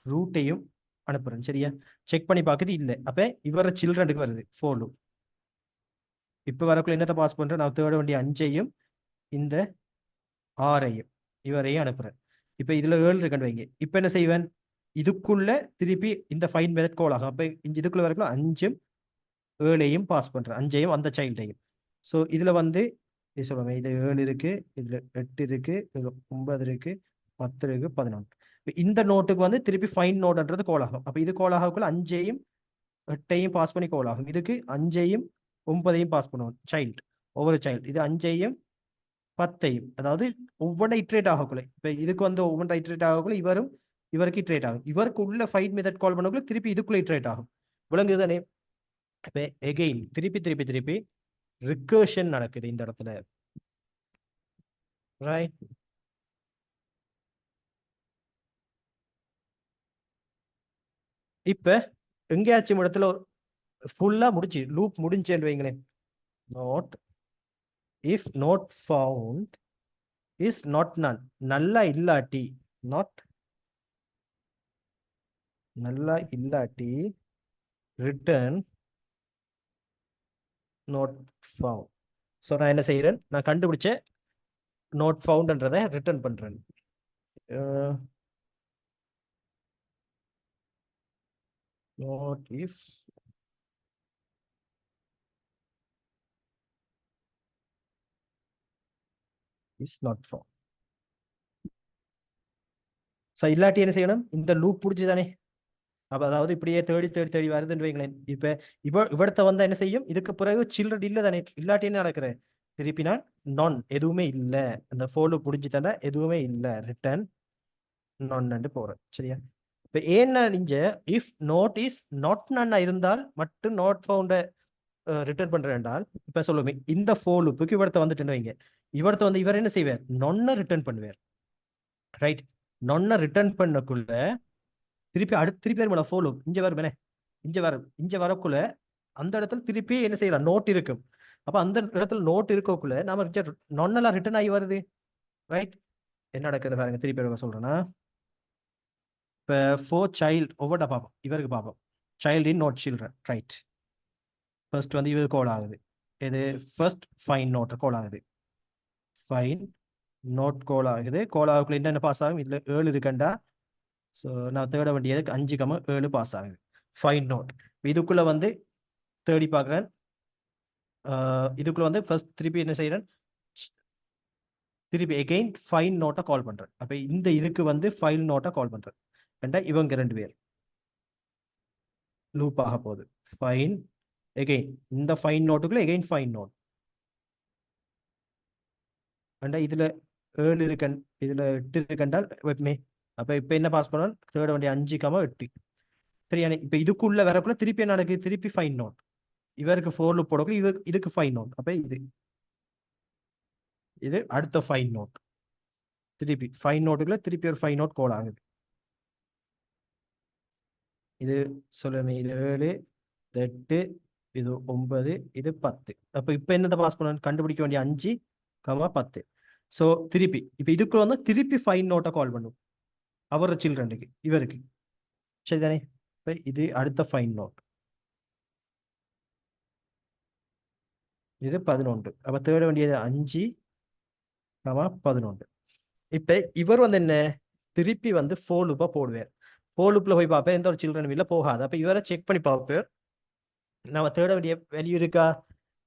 ரூட்டையும் அனுப்புறேன். சரியா, செக் பண்ணி பார்க்குது இல்லை, அப்ப இவர சில்ட்ரனுக்கு வருது ஃபோர் லூப். இப்ப வரக்குள்ள என்னத்தை பாஸ் பண்றேன், நான் தேட வேண்டிய 5ஐயும் இந்த 6ஐயும் இவரையும் அனுப்புறேன். இப்ப இதுல 7 இருக்குன்னு வைங்க. இப்ப என்ன செய்வேன், இதுக்குள்ள திருப்பி இந்த ஃபைன் மெத்தட் கால் ஆகும். அப்ப இதுக்குள்ள வரக்குள்ள 5ம் 7ஐயும் பாஸ் பண்றேன், 5ஐயும் அந்த சைல்டையும். ஸோ இதுல வந்து இது சொல்லுவாங்க, இது 7 இருக்கு, இதுல 8 இருக்கு, இதுல 9 இருக்கு, 10 இருக்கு, 11. இந்த நோட்டுக்கு வந்து திருப்பி ஃபைன் நோட்ன்றது கால் ஆகும். அப்ப இது கால் ஆகக்குள்ள 5ஐயும் 8ஐயும் பாஸ் பண்ணி கால் ஆகும். இதுக்கு 5ஐயும் 9ஐயும் பாஸ் பண்ணுவோம் சைல்டு, ஒவ்வொரு சைல்டு. இது 5ஐயும் 10ஐயும், அதாவது ஒவ்வொன்றை இட்ரேட் ஆகக்குள்ள. இப்ப இதுக்கு வந்து ஒவ்வொன்றை இட்ரேட் ஆகக்குள்ள இவருக்கு இட்ரேட் ஆகும். இவருக்கு உள்ள ஃபைன் மெத்தட் கால் பண்ணக்குள்ள திருப்பி இதுக்குள்ள இட்ரேட் ஆகும். விளங்குது தானே. இப்ப எகெயின் திருப்பி திருப்பி திருப்பி ரிகர்ஷன் நடக்குது இந்த இடத்துல. ரைட், இப்ப எங்கேயாச்சும் இடத்துல ஃபுல்லா முடிச்சு லூப் முடிஞ்சேன்னு வைங்களேன், not if not found is not none, நல்லா இல்லாட்டி, நாட் நல்லா இல்லாட்டி ரிட்டர்ன் நாட் ஃபவுண்ட். ஸோ நான் என்ன செய்யறேன், நான் கண்டுபிடிச்ச நாட் ஃபவுண்ட்ன்றதை ரிட்டர்ன் பண்றேன். not if is not found. So இல்லாட்டி என்ன செய்யணும், இந்த லூப் பிடிச்சி தானே. அப்போ அதாவது இப்படியே தேடி தேடி தேடி வருதுன்னு வைங்களேன். இப்போ இவடத்தை வந்தால் என்ன செய்யும், இதுக்கு பிறகு சில்ட்ரன் இல்லை தானே, இல்லாட்டி என்ன நடக்கிறேன் திருப்பி நான் நான் எதுவுமே இல்லை, அந்த ஃபோலு பிடிச்சி தானே எதுவுமே இல்லை, ரிட்டர்ன் நான் போகிறேன். சரியா? இப்போ ஏன்னா நீங்க இஃப் நோட் இஸ் நாட் நன்னா இருந்தால் மட்டும் நாட் ஃபவுண்டை ரிட்டர்ன் பண்றேன் என்றால், இப்போ சொல்லுமே இந்த ஃபோலுப்புக்கு இவரத்தை வந்துட்டு வைங்க, இவரத்தை வந்து இவர் என்ன செய்வார், நொன்னை ரிட்டர்ன் பண்ணுவார். ரைட்? நொன்னை ரிட்டர்ன் பண்ணக்குள்ள திருப்பி திருப்பி வரும் ஃபோலு இங்க வருமே, இங்க வரக்குள்ள அந்த இடத்துல திருப்பி என்ன செய்யலாம், நோட் இருக்கும். அப்ப அந்த இடத்துல நோட் இருக்கக்குள்ள நாம நொன்னெல்லாம் ரிட்டர்ன் ஆகி வருது. ரைட்? என்ன நடக்குது பாருங்க, திருப்பி சொல்றேன்னா, இப்போ ஃபோர் சைல்ட் ஒவ்வொரு பார்ப்போம், இவருக்கு பார்ப்போம், child in node children. Right? First வந்து இது கோல் ஆகுது, இது ஃபர்ஸ்ட் ஃபைன் நோட் கோல் ஆகுது, ஃபைன் நோட் கோல் ஆகுது. கோல் ஆகுக்குள்ள என்னென்ன பாஸ் ஆகும், இதுல 7 இருக்கண்டா. ஸோ நான் தேட வேண்டியதுக்கு 5,7 பாஸ் ஆகுது, ஃபைன் நோட். இதுக்குள்ள வந்து தேடி பார்க்குறேன், இதுக்குள்ள வந்து ஃபர்ஸ்ட் திருப்பி என்ன செய்யறேன், திருப்பி எகெயின் ஃபைன் நோட்டை கால் பண்றேன். அப்போ இந்த இதுக்கு வந்து ஃபைல் நோட்டை கால் பண்றேன். ஏண்டா இவங்க 2 பேர் லூப் ஆக போகுது. ஃபைன் எகெயின் இந்த ஃபைன் நோட்டுக்குள்ள எகெயின் ஃபைன் நோட். ஏண்டா இதுல 7 இருக்கன், இதுல 8 இருக்கண்டால் வெப்மே. அப்ப இப்ப என்ன பாஸ் பண்ணணும், தேட வேண்டிய 5,8. சரியான? இப்ப இதுக்குள்ள வரக்குள்ள திருப்பி என்ன நடக்குது, திருப்பி ஃபைன் நோட். இவருக்கு 4 லூப் போடக்குள்ள இதுக்கு ஃபைன் நோட். அப்ப இது அடுத்த ஃபைன் நோட், திருப்பி ஃபைன் நோட்டுக்குள்ள திருப்பி ஒரு ஃபைன் நோட் கோல் ஆகுது. இது சொல்லுமே, இது 7, இது 8, இது 9, இது 10. அப்ப இப்ப என்னத்தை பாஸ் பண்ணணும், கண்டுபிடிக்க வேண்டிய 5,10. ஸோ திருப்பி இப்ப இதுக்குள்ள வந்து திருப்பி ஃபைன் நோட்டை கால் பண்ணும் அவர் சில்ட்ரனுக்கு, இவருக்கு. சரிதானே? இப்ப இது அடுத்த ஃபைன் நோட், இது 11. அப்ப தேட வேண்டியது 5,11. இப்ப இவர் வந்து என்ன, திருப்பி வந்து ஃபோர் லூப்பா போடுவார். ஃபோர் லூப்ல போய் பார்ப்பேன், எந்த ஒரு சில்ட்ரன் இல்ல, போகாது. அப்ப இவரை செக் பண்ணி பார்ப்பேன், நம்ம தேட வேண்டிய வேல்யூ இருக்கா,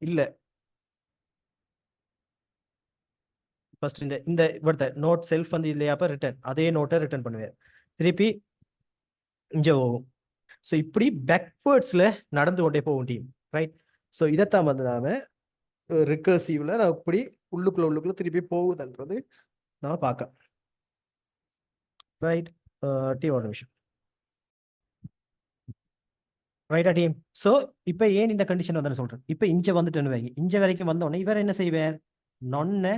இல்ல. ஃபர்ஸ்ட் இந்த இவர்த்த நோட் செல்ஃப் வந்து இல்லையா, அப்ப ரிட்டர்ன் அதே நோட்டை ரிட்டர்ன் பண்ணுவேன். திருப்பி இங்க போகும். ஸோ இப்படி பேக்வேர்ட்ஸ்ல நடந்து கொண்டே போகும் டீம். ரைட்? ஸோ இதைத்தான் வந்து நாம ரிகர்சிவ்ல நான் இப்படி உள்ளுக்குள்ள திருப்பி போகுதுன்றது நான் பார்க்க. ரைட்? டீம் ஒரு நிமிஷம். ரைட்டா டீம்? ஸோ இப்போ ஏன் இந்த கண்டிஷன் வந்து சொல்றேன், இப்போ இங்க வந்துட்டு வைங்க, இங்க வரைக்கும் வந்தோடனே இவர் என்ன செய்வார், நொன்னை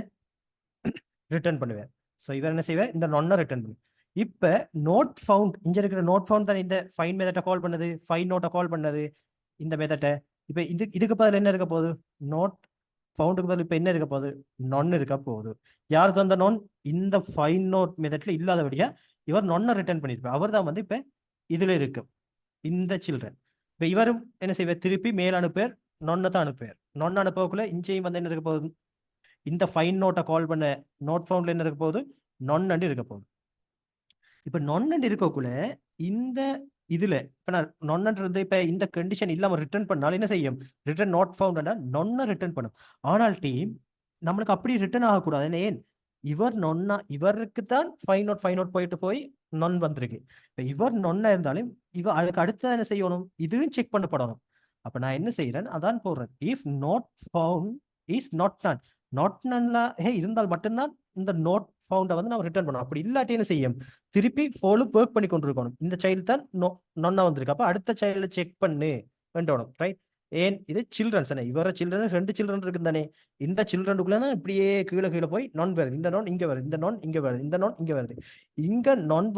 ரிட்டர்ன் பண்ணுவார். ஸோ இவர் என்ன செய்வார், இந்த நொன்னை ரிட்டர்ன் பண்ணுவார். இப்போ நோட் ஃபவுண்ட், இங்க இருக்கிற நோட் ஃபவுண்ட் தான் இந்த ஃபைன் மெத்தட்டை கால் பண்ணது, ஃபைன் நோட்டை கால் பண்ணது இந்த மெத்தட்டை. இப்போ இதுக்கு பதில் என்ன இருக்க போகுது, நோட் ஃபவுண்டுக்கு பதில் இப்போ என்ன இருக்க போகுது, நொன் இருக்க போகுது. யாருக்கு அந்த நொன், இந்த ஃபைன் நோட் மெத்தட்ல இல்லாதபடியா இவர் நொன்னை ரிட்டர்ன் பண்ணியிருப்பார். அவர் தான் வந்து இப்போ இதுல இருக்கும் இந்த சில்ட்ரன். இப்போ இவரும் என்ன செய்வார், திருப்பி மேல் அனுப்புவார், நொன்னை தான் அனுப்புவார். நொன் அனுப்பக்குள்ள இஞ்சையும் வந்து என்ன இருக்க போகுது, இந்த ஃபைன் நோட்டை கால் பண்ண நோட் ஃபவுண்ட்ல என்ன இருக்க போகுது, நொன் இருக்க போகுது. இப்ப நொன்னு இருக்கக்குள்ள இந்த இதுல இப்ப நான் நொன்னு இப்ப இந்த கண்டிஷன் இல்லாம ரிட்டர்ன் பண்ணாலும் என்ன செய்யும், ரிட்டர்ன் நாட் ஃபவுண்ட் நொன்ன ரிட்டர்ன் பண்ணும். ஆனால் டீம் நம்மளுக்கு அப்படி ரிட்டர்ன் ஆகக்கூடாது. ஏன், இவர் நொன்னா, இவருக்கு தான் ஃபைவ் நோட் போயிட்டு போய் நொன் வந்திருக்கு. இப்ப இவர் நொன்னா இருந்தாலும் அதுக்கு அடுத்த என்ன செய்யணும், இதுவும் செக் பண்ணப்படணும். அப்ப நான் என்ன செய்யறேன், அதான் போடுறேன், if not found is not none. Not நன்ல இருந்தால் மட்டும்தான் இந்த நோட் ஃபவுண்டை வந்து நம்ம ரிட்டர்ன் பண்ணணும். அப்படி இல்லாட்டி என்ன செய்யும், திருப்பி ஃபோலும் ஒர்க் பண்ணி கொண்டிருக்கணும். இந்த சைல்டு தான் நொன்னா வந்திருக்கு, அப்ப அடுத்த சைல்டை செக் பண்ணு வேண்டணும். ரைட்? ஏன், இது சில்ட்ரன்ஸ் தானே, இவர சில்ட்ரன் 2 சில்ட்ரன் இருக்கு தானே, இந்த சில்ட்ரனுக்குள்ள தான் இப்படியே கீழே கீழே போய் நான் வருது, இந்த நான் இங்க வருது, இந்த நான் இங்க வருது, இந்த நான் இங்க வருது. இங்க நான்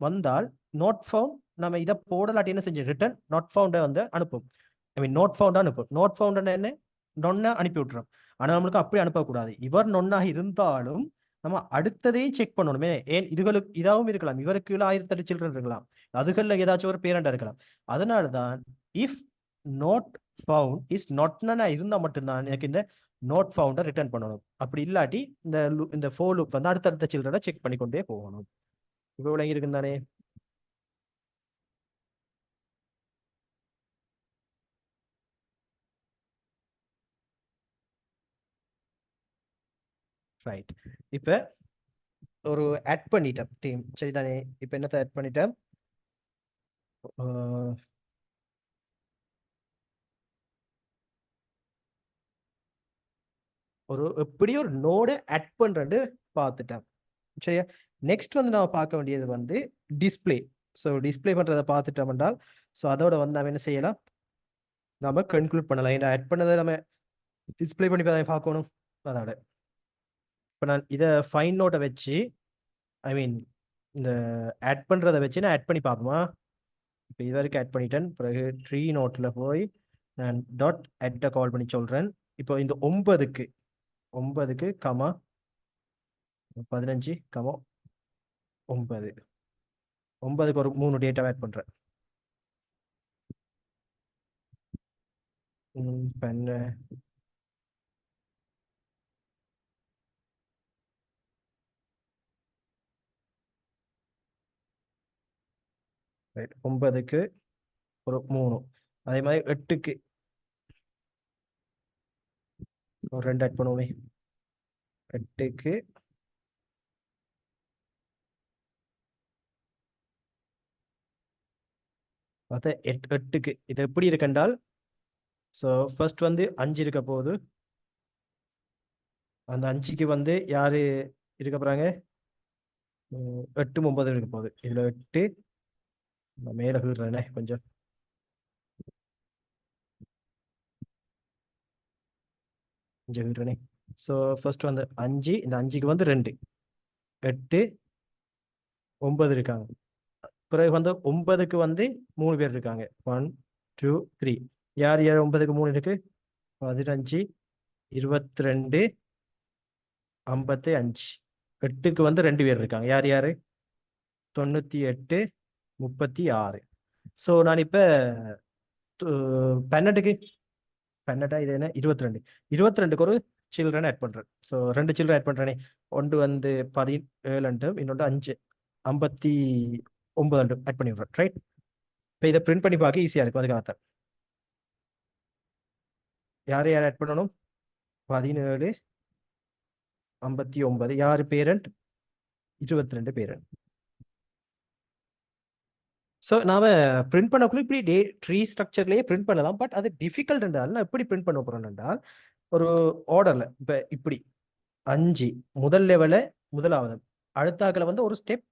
வந்தால் நோட் ஃபவுண்ட், நம்ம இதை போடலாட்டி என்ன செஞ்சு ரிட்டர்ன் நாட் ஃபவுண்டை வந்து அனுப்பும். ஐ மீன் நோட் ஃபவுண்டா அனுப்பும். நோட் ஃபவுண்ட் என்ன, நொன்ன அனுப்பி விட்டுரும். ஆனா நம்மளுக்கு அப்படி அனுப்பக்கூடாது. இவர் நொன்னாக இருந்தாலும் நம்ம அடுத்ததையும் செக் பண்ணணுமே. ஏன், இதுகளுக்கு இதாகவும் இருக்கலாம், இவருக்கு 1008 சில்ட்ரன் இருக்கலாம், அதுகளில் ஏதாச்சும் ஒரு பேரண்டா இருக்கலாம். அதனாலதான் if node found is not நன்னா இருந்தா மட்டும்தான் எனக்கு இந்த நோட் ஃபவுண்டை ரிட்டர்ன் பண்ணணும். அப்படி இல்லாட்டி இந்த ஃபோர் லூப் வந்து அடுத்தடுத்த சில்ட்ரனை செக் பண்ணி கொண்டே போகணும். இப்போ விளங்கி இருக்குன்னு தானே? ரைட். இப்போ ஒரு ஆட் பண்ணிட்டேன் டீம், சரிதானே? இப்போ என்னத்தை ஆட் பண்ணிட்டேன்? எப்படி ஒரு நோடை ஆட் பண்றது பார்த்துட்டேன், சரியா? நெக்ஸ்ட் வந்து நம்ம பார்க்க வேண்டியது வந்து டிஸ்பிளே. ஸோ டிஸ்பிளே பண்றதை பார்த்துட்டோம் என்றால், ஸோ அதோட வந்து நம்ம என்ன செய்யலாம், நம்ம கன்க்ளூட் பண்ணலாம். ஏன்னா ஆட் பண்ணதை நம்ம டிஸ்பிளே பண்ணி பார்க்கணும். அதோட இப்போ நான் இதை ஃபைன் நோட்டை வச்சு, ஐ மீன் இந்த ஆட் பண்றதை வச்சு நான் ஆட் பண்ணி பார்ப்போமா? இப்போ இது வரைக்கும் ஆட் பண்ணிட்டேன். பிறகு ட்ரீ நோட்டில் போய் நான் டாட் அட்டை கால் பண்ணி சொல்கிறேன். இப்போ இந்த 9க்கு கமா 15 கமா 9க்கு ஒரு 3 டேட்டா ஆட் பண்ணுறேன். பென் 9க்கு ஒரு 3, அதே மாதிரி 8க்கு ஒரு 2 ஆட் பண்ணுவோமே. 8க்கு பார்த்தா 8க்கு இது எப்படி இருக்குன்றால், ஸோ ஃபர்ஸ்ட் வந்து 5 இருக்க போகுது. அந்த 5க்கு வந்து யாரு இருக்க போறாங்க? 8 9 இருக்க போகுது. இதுல 8 நான் மேல கீறுறேனே கொஞ்சம், கொஞ்சம் கீறுறேனே. ஸோ ஃபர்ஸ்ட் வந்து 5, இந்த 5க்கு வந்து 2, 8 9 இருக்காங்க. பிறகு வந்து 9க்கு வந்து 3 பேர் இருக்காங்க. 1 2 3. யார் யார் 9க்கு 3 இருக்கு? 15 22 55. 8க்கு வந்து 2 பேர் இருக்காங்க. யார் யாரு? 98 36. ஸோ நான் இப்போ 12க்கு 12 இது என்ன 22, 22க்கு ஒரு சில்ட்ரன் ஆட் பண்றேன். ஸோ 2 சில்ட்ரன் ஆட் பண்றேனே. ஒன்று வந்து 17, இன்னொன்று 5 59 ஆட் பண்ணி விடுறேன். ரைட். இப்போ இதை பிரிண்ட் பண்ணி பார்க்க ஈஸியாக இருக்கும், அதுக்காகத்தான். யார் யார் ஆட் பண்ணணும்? 17 59. யார் பேரண்ட்? 22 பேரண்ட். ஸோ நாம பிரிண்ட் பண்ணக்குள்ள இப்படி ட்ரீ ஸ்ட்ரக்சர்லேயே பிரிண்ட் பண்ணலாம். பட் அது டிஃபிகல்ட் என்றால் நான் எப்படி பிரிண்ட் பண்ண போறேன் என்றால், ஒரு ஆர்டர்ல இப்போ இப்படி 5 முதல் லெவல முதலாவது, அடுத்தாக்கில் வந்து ஒரு ஸ்டெப்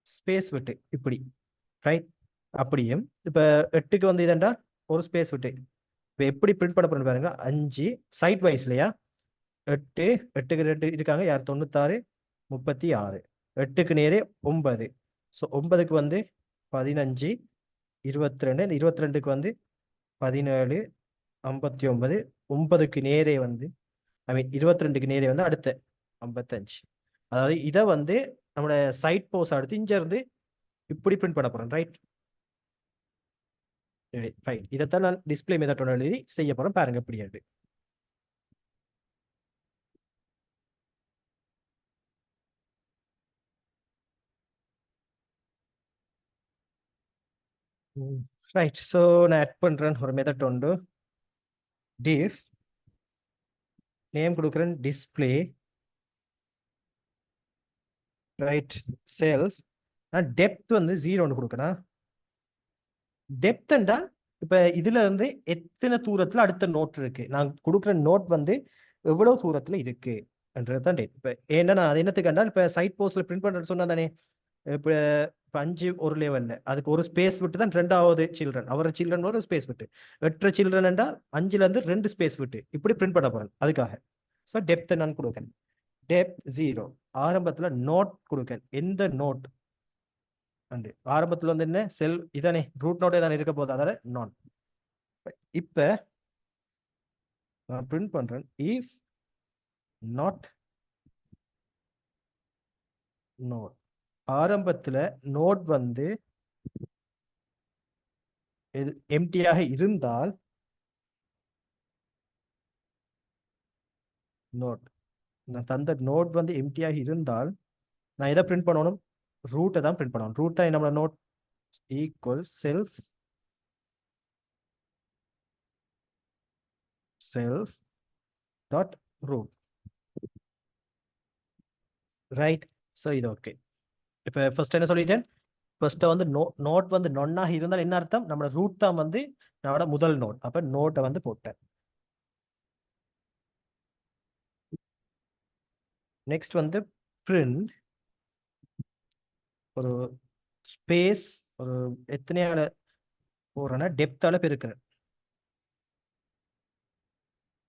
ஸ்பேஸ் விட்டு இப்படி, ரைட்? அப்படியும் இப்போ 8க்கு வந்து இதெண்டா ஒரு ஸ்பேஸ் விட்டு. இப்போ எப்படி பிரிண்ட் பண்ண போறேன்னு பாருங்க. 5 சைட் வைஸ்லையா, 8 8க்கு 2 இருக்காங்க. யார்? 96 36. 8க்கு நேரே 9. ஸோ 9க்கு வந்து 15 22. இந்த 22க்கு வந்து 17 59. 9க்கு நேரே வந்து, ஐ மீன் 22க்கு நேரே வந்து அடுத்த 55. அதாவது இதை வந்து நம்மளோட சைட் போஸ் அடுத்து இங்க இருந்து இப்படி பிரிண்ட் பண்ண போறோம். Right right. இதைத்தான் நான் டிஸ்பிளே மெத்தட் எழுதி செய்ய போறேன். பாருங்க எப்படி இருக்கு. ரைட். ஸோ நான் ஆட் பண்றேன் ஒரு மெத்தட் உண்டு. div நேம் கொடுக்குறேன் டிஸ்பிளே, ரைட், செல்ஃப். நான் டெப்த் வந்து 0 கொடுக்கணும். டெப்த் என்றால் இப்ப இதுல இருந்து எத்தனை தூரத்துல அடுத்த நோட் இருக்கு, நான் கொடுக்குற நோட் வந்து எவ்வளவு தூரத்துல இருக்கு என்றதுதான் டேட். இப்ப ஏன்னா நான் அது என்னத்துக்கு என்றால், இப்ப சைட் போஸ்ட்ல பிரிண்ட் பண்றேன்னு சொன்னா தானே. இப்ப 5 ஒரு லெவல்ல அதுக்கு ஒரு ஸ்பேஸ் விட்டு தான் 2வது சில்ட்ரன், அவர சில்ட்ரன் ஒரு ஸ்பேஸ் விட்டு. 8 சில்ட்ரன் என்றால் 5ல இருந்து 2 ஸ்பேஸ் விட்டு இப்படி பிரிண்ட் பண்ண போறேன். அதுக்காக ஸோ டெப்த் நான் கொடுக்கேன். டெப்த் 0. ஆரம்பத்துல நோட் கொடுக்கேன். எந்த நோட் அண்டு ஆரம்பத்துல வந்து என்ன செல் இதானே, ரூட் நோட்டே தானே இருக்க போது, அதால நான். இப்ப நான் பிரிண்ட் பண்றேன் இஃப் நாட் நோட். ஆரம்பத்துல நோட் வந்து எம்டியாக இருந்தால், நோட் நான் தந்த நோட் வந்து எம்டியாக இருந்தால் நான் எதை பிரிண்ட் பண்ணணும்? ரூட்டை தான் பிரிண்ட் பண்ணணும். ரூட்டை நம்மளோட node equal self dot root. Right. So இது ஓகே. இப்போ ஃபர்ஸ்ட் என்ன சொல்லிட்டேன், ஃபர்ஸ்ட் வந்து நோட் வந்து நொன்னாக இருந்தால் என்ன அர்த்தம், நம்மளோட ரூட் தான் வந்து நம்மளோட முதல் நோட். அப்ப நோட்டை வந்து போட்டேன். நெக்ஸ்ட் வந்து பிரிண்ட் ஒரு ஸ்பேஸ் ஒரு எத்தனையால போடுறேன்னா டெப்த்தால பெருக்கிறேன்.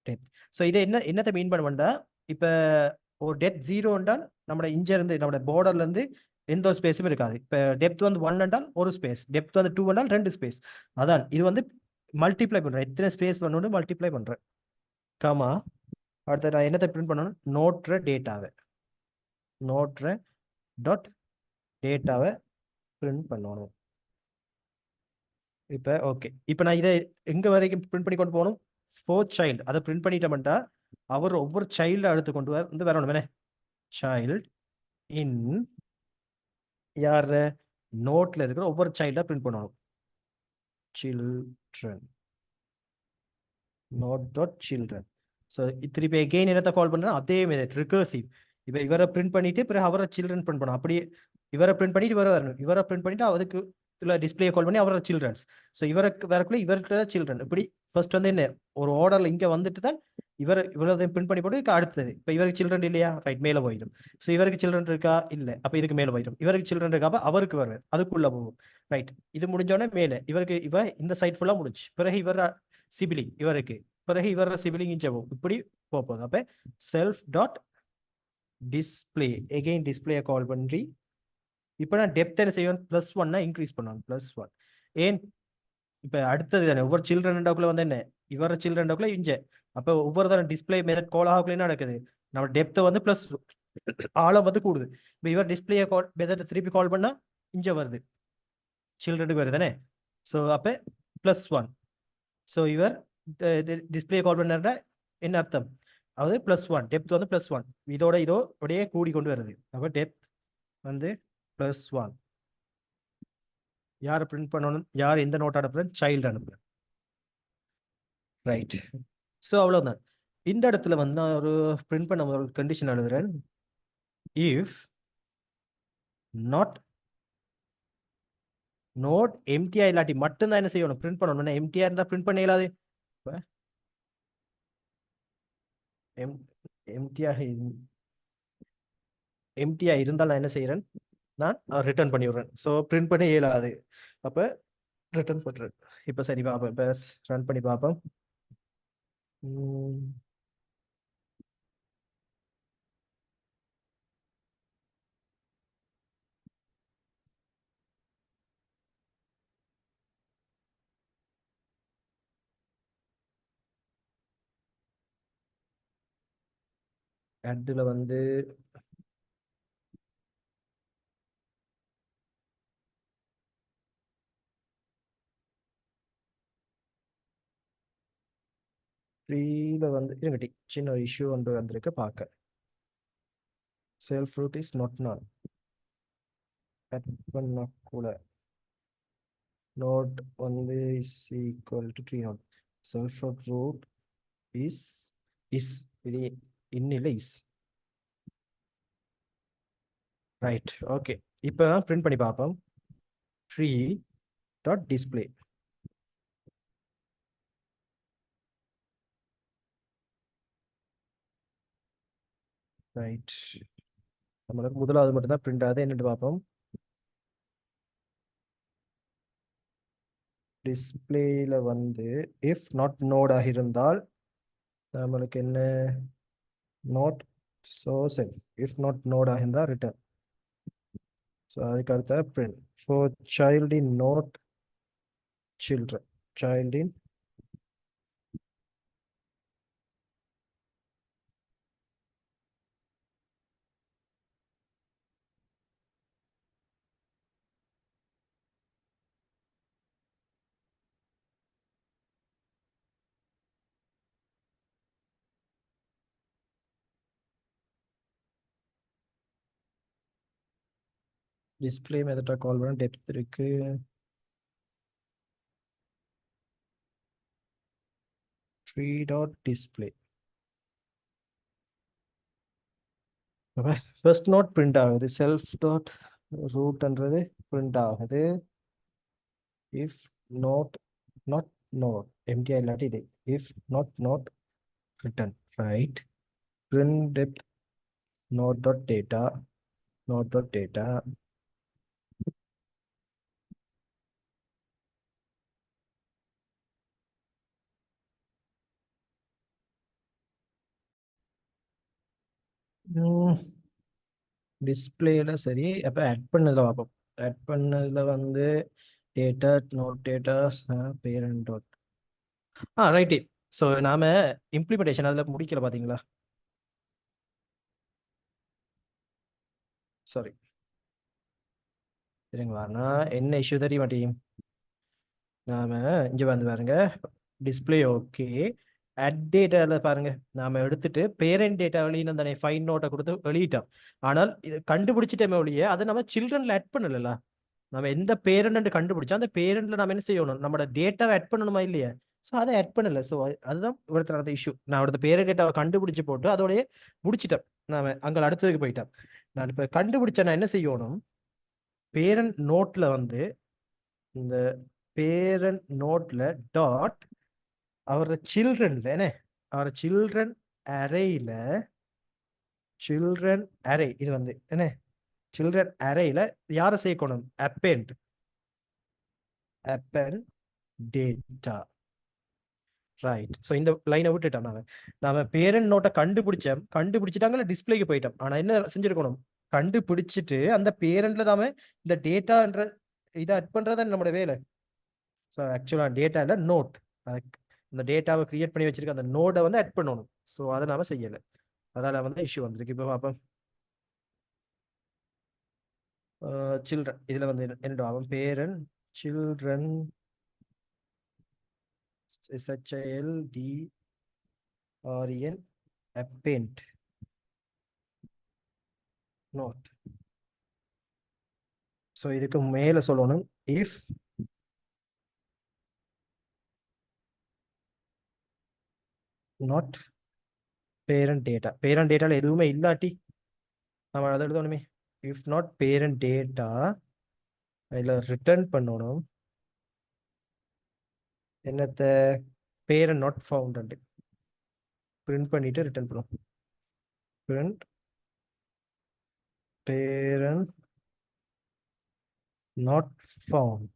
டெப்த். ஸோ இதை என்னத்தை மீன் பண்ண வேண்டாம். இப்போ ஒரு டெப்த் 0 என்றால் நம்மளோட இங்க இருந்து நம்மளோட borderல இருந்து எந்த ஒரு ஸ்பேஸும் இருக்காது. இப்போ டெப்த் வந்து 1 என்றால் ஒரு ஸ்பேஸ், டெப்த் வந்து 2 என்றால் 2 ஸ்பேஸ். அதான் இது வந்து மல்டிப்ளை பண்றேன், எத்தனை ஸ்பேஸ் வேணும்னு மல்டிப்ளை பண்றேன். காமா. அடுத்து நான் என்னத்தை பிரிண்ட் பண்ணணும், நோட்ற டேட்டாவை, நோட்ற டாட் டேட்டாவை பிரிண்ட் பண்ணணும். இப்போ ஓகே. இப்போ நான் இதை எங்க வரைக்கும் பிரிண்ட் பண்ணி கொண்டு போகணும், ஃபோர்த் சைல்டு அதை பிரிண்ட் பண்ணிட்டோம்ட்டா அவர் ஒவ்வொரு சைல்டை அடுத்து கொண்டு வந்து வரணும் என்ன, சைல்டு இன் யார் நோட்ல இருக்கிற ஒவ்வொரு சைல்டா பிரிண்ட் பண்ணணும். Children node dot children. So திருப்பி எகெயின் என்னத்தை கால் பண்றேன், அதே மெத்தட் ரிகர்சிவ். இப்போ இவரை பிரிண்ட் பண்ணிட்டு பிறகு அவரை சில்ட்ரன் பிரிண்ட் பண்ணணும். அப்படியே இவரை பிரிண்ட் பண்ணிட்டு இவரை வரணும், இவரை பிரிண்ட் பண்ணிட்டு அதுக்கு இதில் டிஸ்பிளே கால் பண்ணி அவரோட சில்ட்ரன்ஸ். ஸோ இவருக்கு வரக்குள்ள இவருக்கு சில்ட்ரன். இப்படி ஃபர்ஸ்ட் வந்து என்ன ஒரு ஆர்டர்ல இங்க வந்துட்டு தான் இவ்வளவு பிரிண்ட் பண்ணி போட்டு இதுக்கு அடுத்தது. இப்போ இவருக்கு சில்ட்ரன் இல்லையா, ரைட், மேலே போயிடும். ஸோ இவருக்கு சில்ட்ரன் இருக்கா, இல்லை, அப்போ இதுக்கு மேலே போயிடும். இவருக்கு சில்ட்ரன் இருக்கா, அப்போ அவருக்கு வருவார், அதுக்குள்ள போகும். ரைட். இது முடிஞ்சோடனே மேலே இவருக்கு இந்த சைட் ஃபுல்லா முடிஞ்சு பிறகு இவர் சிபிலிங் இவருக்கு, பிறகு இவர சிபிலிங் இங்கே போகும். இப்படி போகுது. அப்போ self dot display again display call பண்ணி இப்போ நான் டெப்த் என்ன செய்வேன், +1 இன்க்ரீஸ் பண்ணுவாங்க, +1. ஏன், இப்போ அடுத்தது தானே ஒவ்வொரு சில்ட்ரன்டாக்குள்ள வந்து என்ன இவர சில்ட்ரன்டாக்குள்ள இஞ்ச. அப்போ ஒவ்வொரு தரம் டிஸ்பிளே மெத்தட் கால் ஆகக்குள்ள என்ன நடக்குது, நம்ம டெப்த்தை வந்து ப்ளஸ் ஆழம் வந்து கூடுது. இப்போ இவர் டிஸ்பிளே கால் மெத்தட் திருப்பி கால் பண்ணா இஞ்ச வருது, சில்ட்ரனுக்கு வருது தானே. ஸோ அப்போ +1. ஸோ இவர் டிஸ்பிளே கால் பண்ண என்ன அர்த்தம், அதாவது +1 டெப்த் வந்து +1 இதோ அப்படியே கூடி கொண்டு வருது. அப்போ டெப்த் வந்து +1. யார் பிரிண்ட் பண்ணணும், யார் எந்த நோட் அனுப்புறேன், சைல்டு அனுப்புறேன். ரைட். ஸோ அவ்வளவுதான். இந்த இடத்துல வந்து நான் ஒரு பிரிண்ட் பண்ண ஒரு கண்டிஷன் எழுதுறேன். இஃப் நாட் நோட் எம்டிஆ இல்லாட்டி மட்டும்தான் என்ன செய்யணும், பிரிண்ட் பண்ணணும். எம்டிஆ இருந்தா பிரிண்ட் பண்ண இயலாது. எம்டிஆ எம்டிஆ இருந்தால் நான் என்ன செய்யறேன், நான் ரிட்டர்ன் பண்ணி விடுறேன். ஸோ பிரிண்ட் பண்ண இயலாது, அப்போ ரிட்டர்ன் பண்றேன். இப்போ சரி பார்ப்போம், இப்போ ரன் பண்ணி பார்ப்போம். அட்ல வந்து த்ரீல வந்து இருங்கட்டி சின்ன இஷ்யூ ஒன்று வந்திருக்கு பார்க்க. செல்ஃப் ரூட் இஸ் நாட் நான் பண்ணக்கூட நோட் வந்து is equal to 3 node self root is is இது இன்னில் இஸ். ரைட். ஓகே. இப்போ பிரிண்ட் பண்ணி பார்ப்போம். 3 டாட் டிஸ்பிளே. ரைட். நம்மளுக்கு முதலாவது மட்டும்தான் பிரிண்ட் ஆகுது, என்னட்டு பார்ப்போம். டிஸ்பிளேல வந்து இஃப் நாட் நோடாக இருந்தால் நம்மளுக்கு என்ன, not so self. If not நோடாக இருந்தால் ரிட்டர்ன். ஸோ அதுக்கு அடுத்த print for child in node children. Child in display மெத்தட்டை கால் பண்ண டெப்த் இருக்கு. Three dot display. First node print ஆகுது, செல்ஃப் டாட் ரூட்ன்றது பிரிண்ட் ஆகுது. இஃப் நோட் நாட் நோட் எம்டிஆ இல்லாட்டி இது if not node return right. Print depth node dot data node dot data. டிஸ்பிளேல சரி, அப்போ ஆட் பண்ணதில் பார்ப்போம். ஆட் பண்ணதில் வந்து data node data parent dot right. So நாம இம்ப்ளிமெண்டேஷன் அதில் முடிக்கல பார்த்தீங்களா? சாரி, சரிங்களா? நான் என்ன இஷ்யூ தெரிய மாட்டேன். நாம இங்கே வந்து பாருங்க, டிஸ்பிளே ஓகே. அட் டேட்டாவில் பாருங்க, நாம எடுத்துட்டு பேரண்ட் டேட்டா வெளியின தானே ஃபைன் நோட்டை கொடுத்து வெளியிட்டோம். ஆனால் இது கண்டுபிடிச்சிட்டே ஒழிய அதை நம்ம சில்ட்ரன்ல ஆட் பண்ணல. நம்ம எந்த பேரண்ட் கண்டுபிடிச்சா அந்த பேரண்ட்ல நம்ம என்ன செய்யணும், நம்மளோட டேட்டாவை ஆட் பண்ணணுமா இல்லையா? ஸோ அதை ஆட் பண்ணல. ஸோ அதுதான் இவரத்துல நடந்த இஷ்யூ. நான் அவரது பேரண்ட் டேட்டாவை கண்டுபிடிச்சு போட்டு அதோடய முடிச்சிட்டேன். நாம அங்கே அடுத்ததுக்கு போயிட்டேன். நான் இப்போ கண்டுபிடிச்ச நான் என்ன செய்யணும், பேரண்ட் நோட்ல வந்து இந்த பேரண்ட் நோட்ல டாட் அவரோட சில்ட்ரன்ல என்ன அவரோட சில்ட்ரன் அரேல சில்ட்ரன் அரே இது வந்து என்ன சில்ட்ரன் அரேல யாரை சேர்க்கணும், அப்பெண்ட் டேட்டா ரைட். ஸோ இந்த லைனை விட்டுட்டோம். நாம பேரண்ட் நோட்டை கண்டுபிடிச்சிட்டாங்களா டிஸ்பிளேக்கு போயிட்டோம். ஆனா என்ன செஞ்சிருக்கணும், கண்டுபிடிச்சிட்டு அந்த பேரண்ட்ல நாம இந்த டேட்டான்ற இதை ஆட் பண்றதான் நம்மளோட வேலை. ஸோ ஆக்சுவலாக டேட்டா இல்லை நோட், இந்த டேட்டாவை கிரியேட் பண்ணி வச்சிருக்க அந்த நோடை வந்து ஆட் பண்ணணும். ஸோ அதை நாம செய்யலை, அதால வந்து இஷ்யூ வந்திருக்கு. இப்போ பார்ப்போம். சில்ட்ரன் இதுல வந்து என்ன ஆகும், parent children SHILDREN append node. So இதுக்கு மேல சொல்லணும், if not parent data. Parent டேட்டால எதுவுமே இல்லாட்டி நம்ம அதை எழுதணுமே. இஃப் நாட் பேரண்ட் டேட்டா அதில் ரிட்டர்ன் பண்ணணும் என்னத்த, பேரண்ட் நாட் ஃபவுண்ட் பிரிண்ட் பண்ணிட்டு ரிட்டர்ன் பண்ணும். Print parent not found.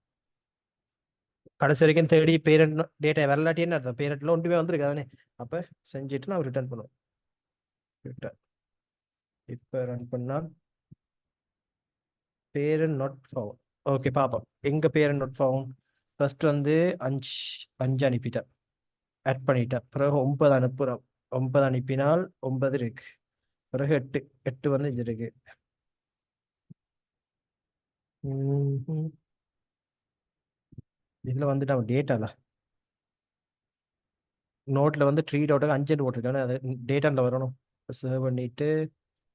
கடைசி வரைக்கும் தேடி பேரண்ட் டேட்டா வரலாட்டி என்ன அர்த்தம், பேரண்ட்ல ஒன்றுமே வந்திருக்கு தானே. அப்போ செஞ்சுட்டு நான் ரிட்டர்ன் பண்ணுவோம். ரிட்டர்ன் இப்போ ரன் பண்ணால் பேரண்ட் நாட் ஃபவுண்ட். ஓகே பார்ப்போம் எங்க பேரண்ட் நாட் ஃபவுண்ட். ஃபர்ஸ்ட் வந்து 5 அனுப்பிட்டேன், ஆட் பண்ணிட்டேன். பிறகு 9 அனுப்புகிறோம், 9 அனுப்பினால் 9 இருக்கு. பிறகு 8 வந்து இது இருக்கு. இதுல வந்து நம்ம டேட்டால நோட்ல வந்து 3 டாட் 5 போட்டிருக்கேன், அது டேட்டால வரணும். சேவ் பண்ணிட்டு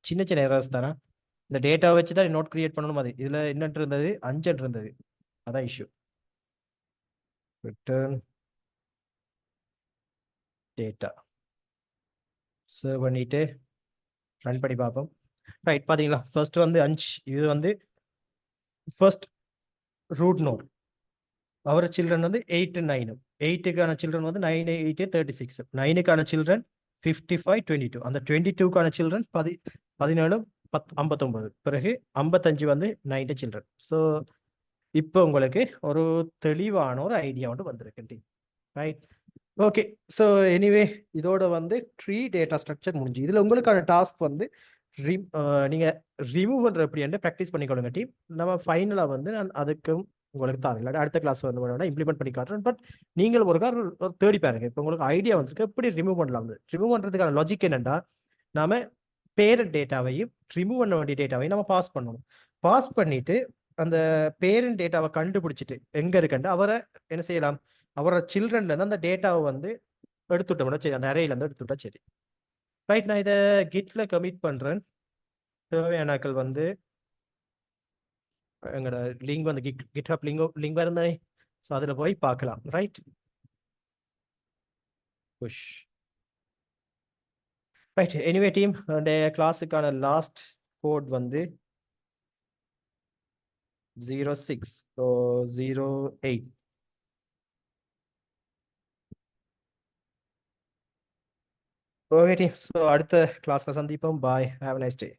சின்ன சின்ன எரர்ஸ் தானே, இந்த டேட்டாவை வச்சு தான் நோட் கிரியேட் பண்ணணும். அது இதுல என்னட்டு இருந்தது, 5 இருந்தது, அதான் இஷ்யூ. ரிட்டர்ன் டேட்டா சேவ் பண்ணிட்டு ரன் பண்ணி பார்ப்போம். ரைட், பாத்தீங்களா ஃபர்ஸ்ட் வந்து 5, இது வந்து ஃபர்ஸ்ட் ரூட் நோட். அவர் சில்ட்ரன் வந்து 8 9. 8க்கான சில்ட்ரன் வந்து 9 8 36. 9க்கான சில்ட்ரன் 55 22. அந்த 22க்கான சில்ட்ரன் 17 59. பிறகு 55 வந்து 9 சில்ட்ரன். ஸோ இப்போ உங்களுக்கு ஒரு தெளிவான ஒரு ஐடியா வந்து வந்திருக்கு. Right, okay. ஸோ எனிவே இதோட வந்து ட்ரீ டேட்டா ஸ்ட்ரக்சர் முடிஞ்சு. இதில் உங்களுக்கான டாஸ்க் வந்து நீங்கள் ரிமூவ் பண்ணுற எப்படி ப்ராக்டிஸ் பண்ணிக்கொள்ளுங்க டீம். நம்ம ஃபைனலாக வந்து நான் அதுக்கும் உங்களுக்கு தான் இல்லாட்டி அடுத்த கிளாஸ் வந்து வேணா இம்ப்ளிமெண்ட் பண்ணி காட்டுறேன். பட் நீங்கள் ஒரு தேடி பாருங்க. இப்போ உங்களுக்கு ஐடியா வந்துருக்கு எப்படி ரிமூவ் பண்ணலாம். ரிமூவ் பண்ணுறதுக்கான லாஜிக் என்னென்னா, நாம பேரண்ட் டேட்டாவையும் ரிமூவ் பண்ண வேண்டிய டேட்டாவையும் நம்ம பாஸ் பண்ணணும். பாஸ் பண்ணிட்டு அந்த பேரண்ட் டேட்டாவை கண்டுபிடிச்சிட்டு எங்க இருக்குன்னு அவரை என்ன செய்யலாம், அவரோட சில்ட்ரன்ல இருந்து அந்த டேட்டாவை வந்து எடுத்துட்டோம்னா சரி, அந்த அறையில இருந்து எடுத்துட்டா சரி. ரைட், நான் இதை கிட்ல கமிட் பண்றேன். தேவையானாக்கள் வந்து எங்களோட லிங்க் வந்து கிட்ஹப் லிங்க் வருந்தானே, ஸோ அதில் போய் பார்க்கலாம். Right, push. Right anyway team கிளாஸுக்கான லாஸ்ட் கோட் வந்து 06 ஸோ 08. ஓகே டீம் ஸோ அடுத்த கிளாஸ்ல சந்திப்போம். பாய், ஹேவ் a nice day.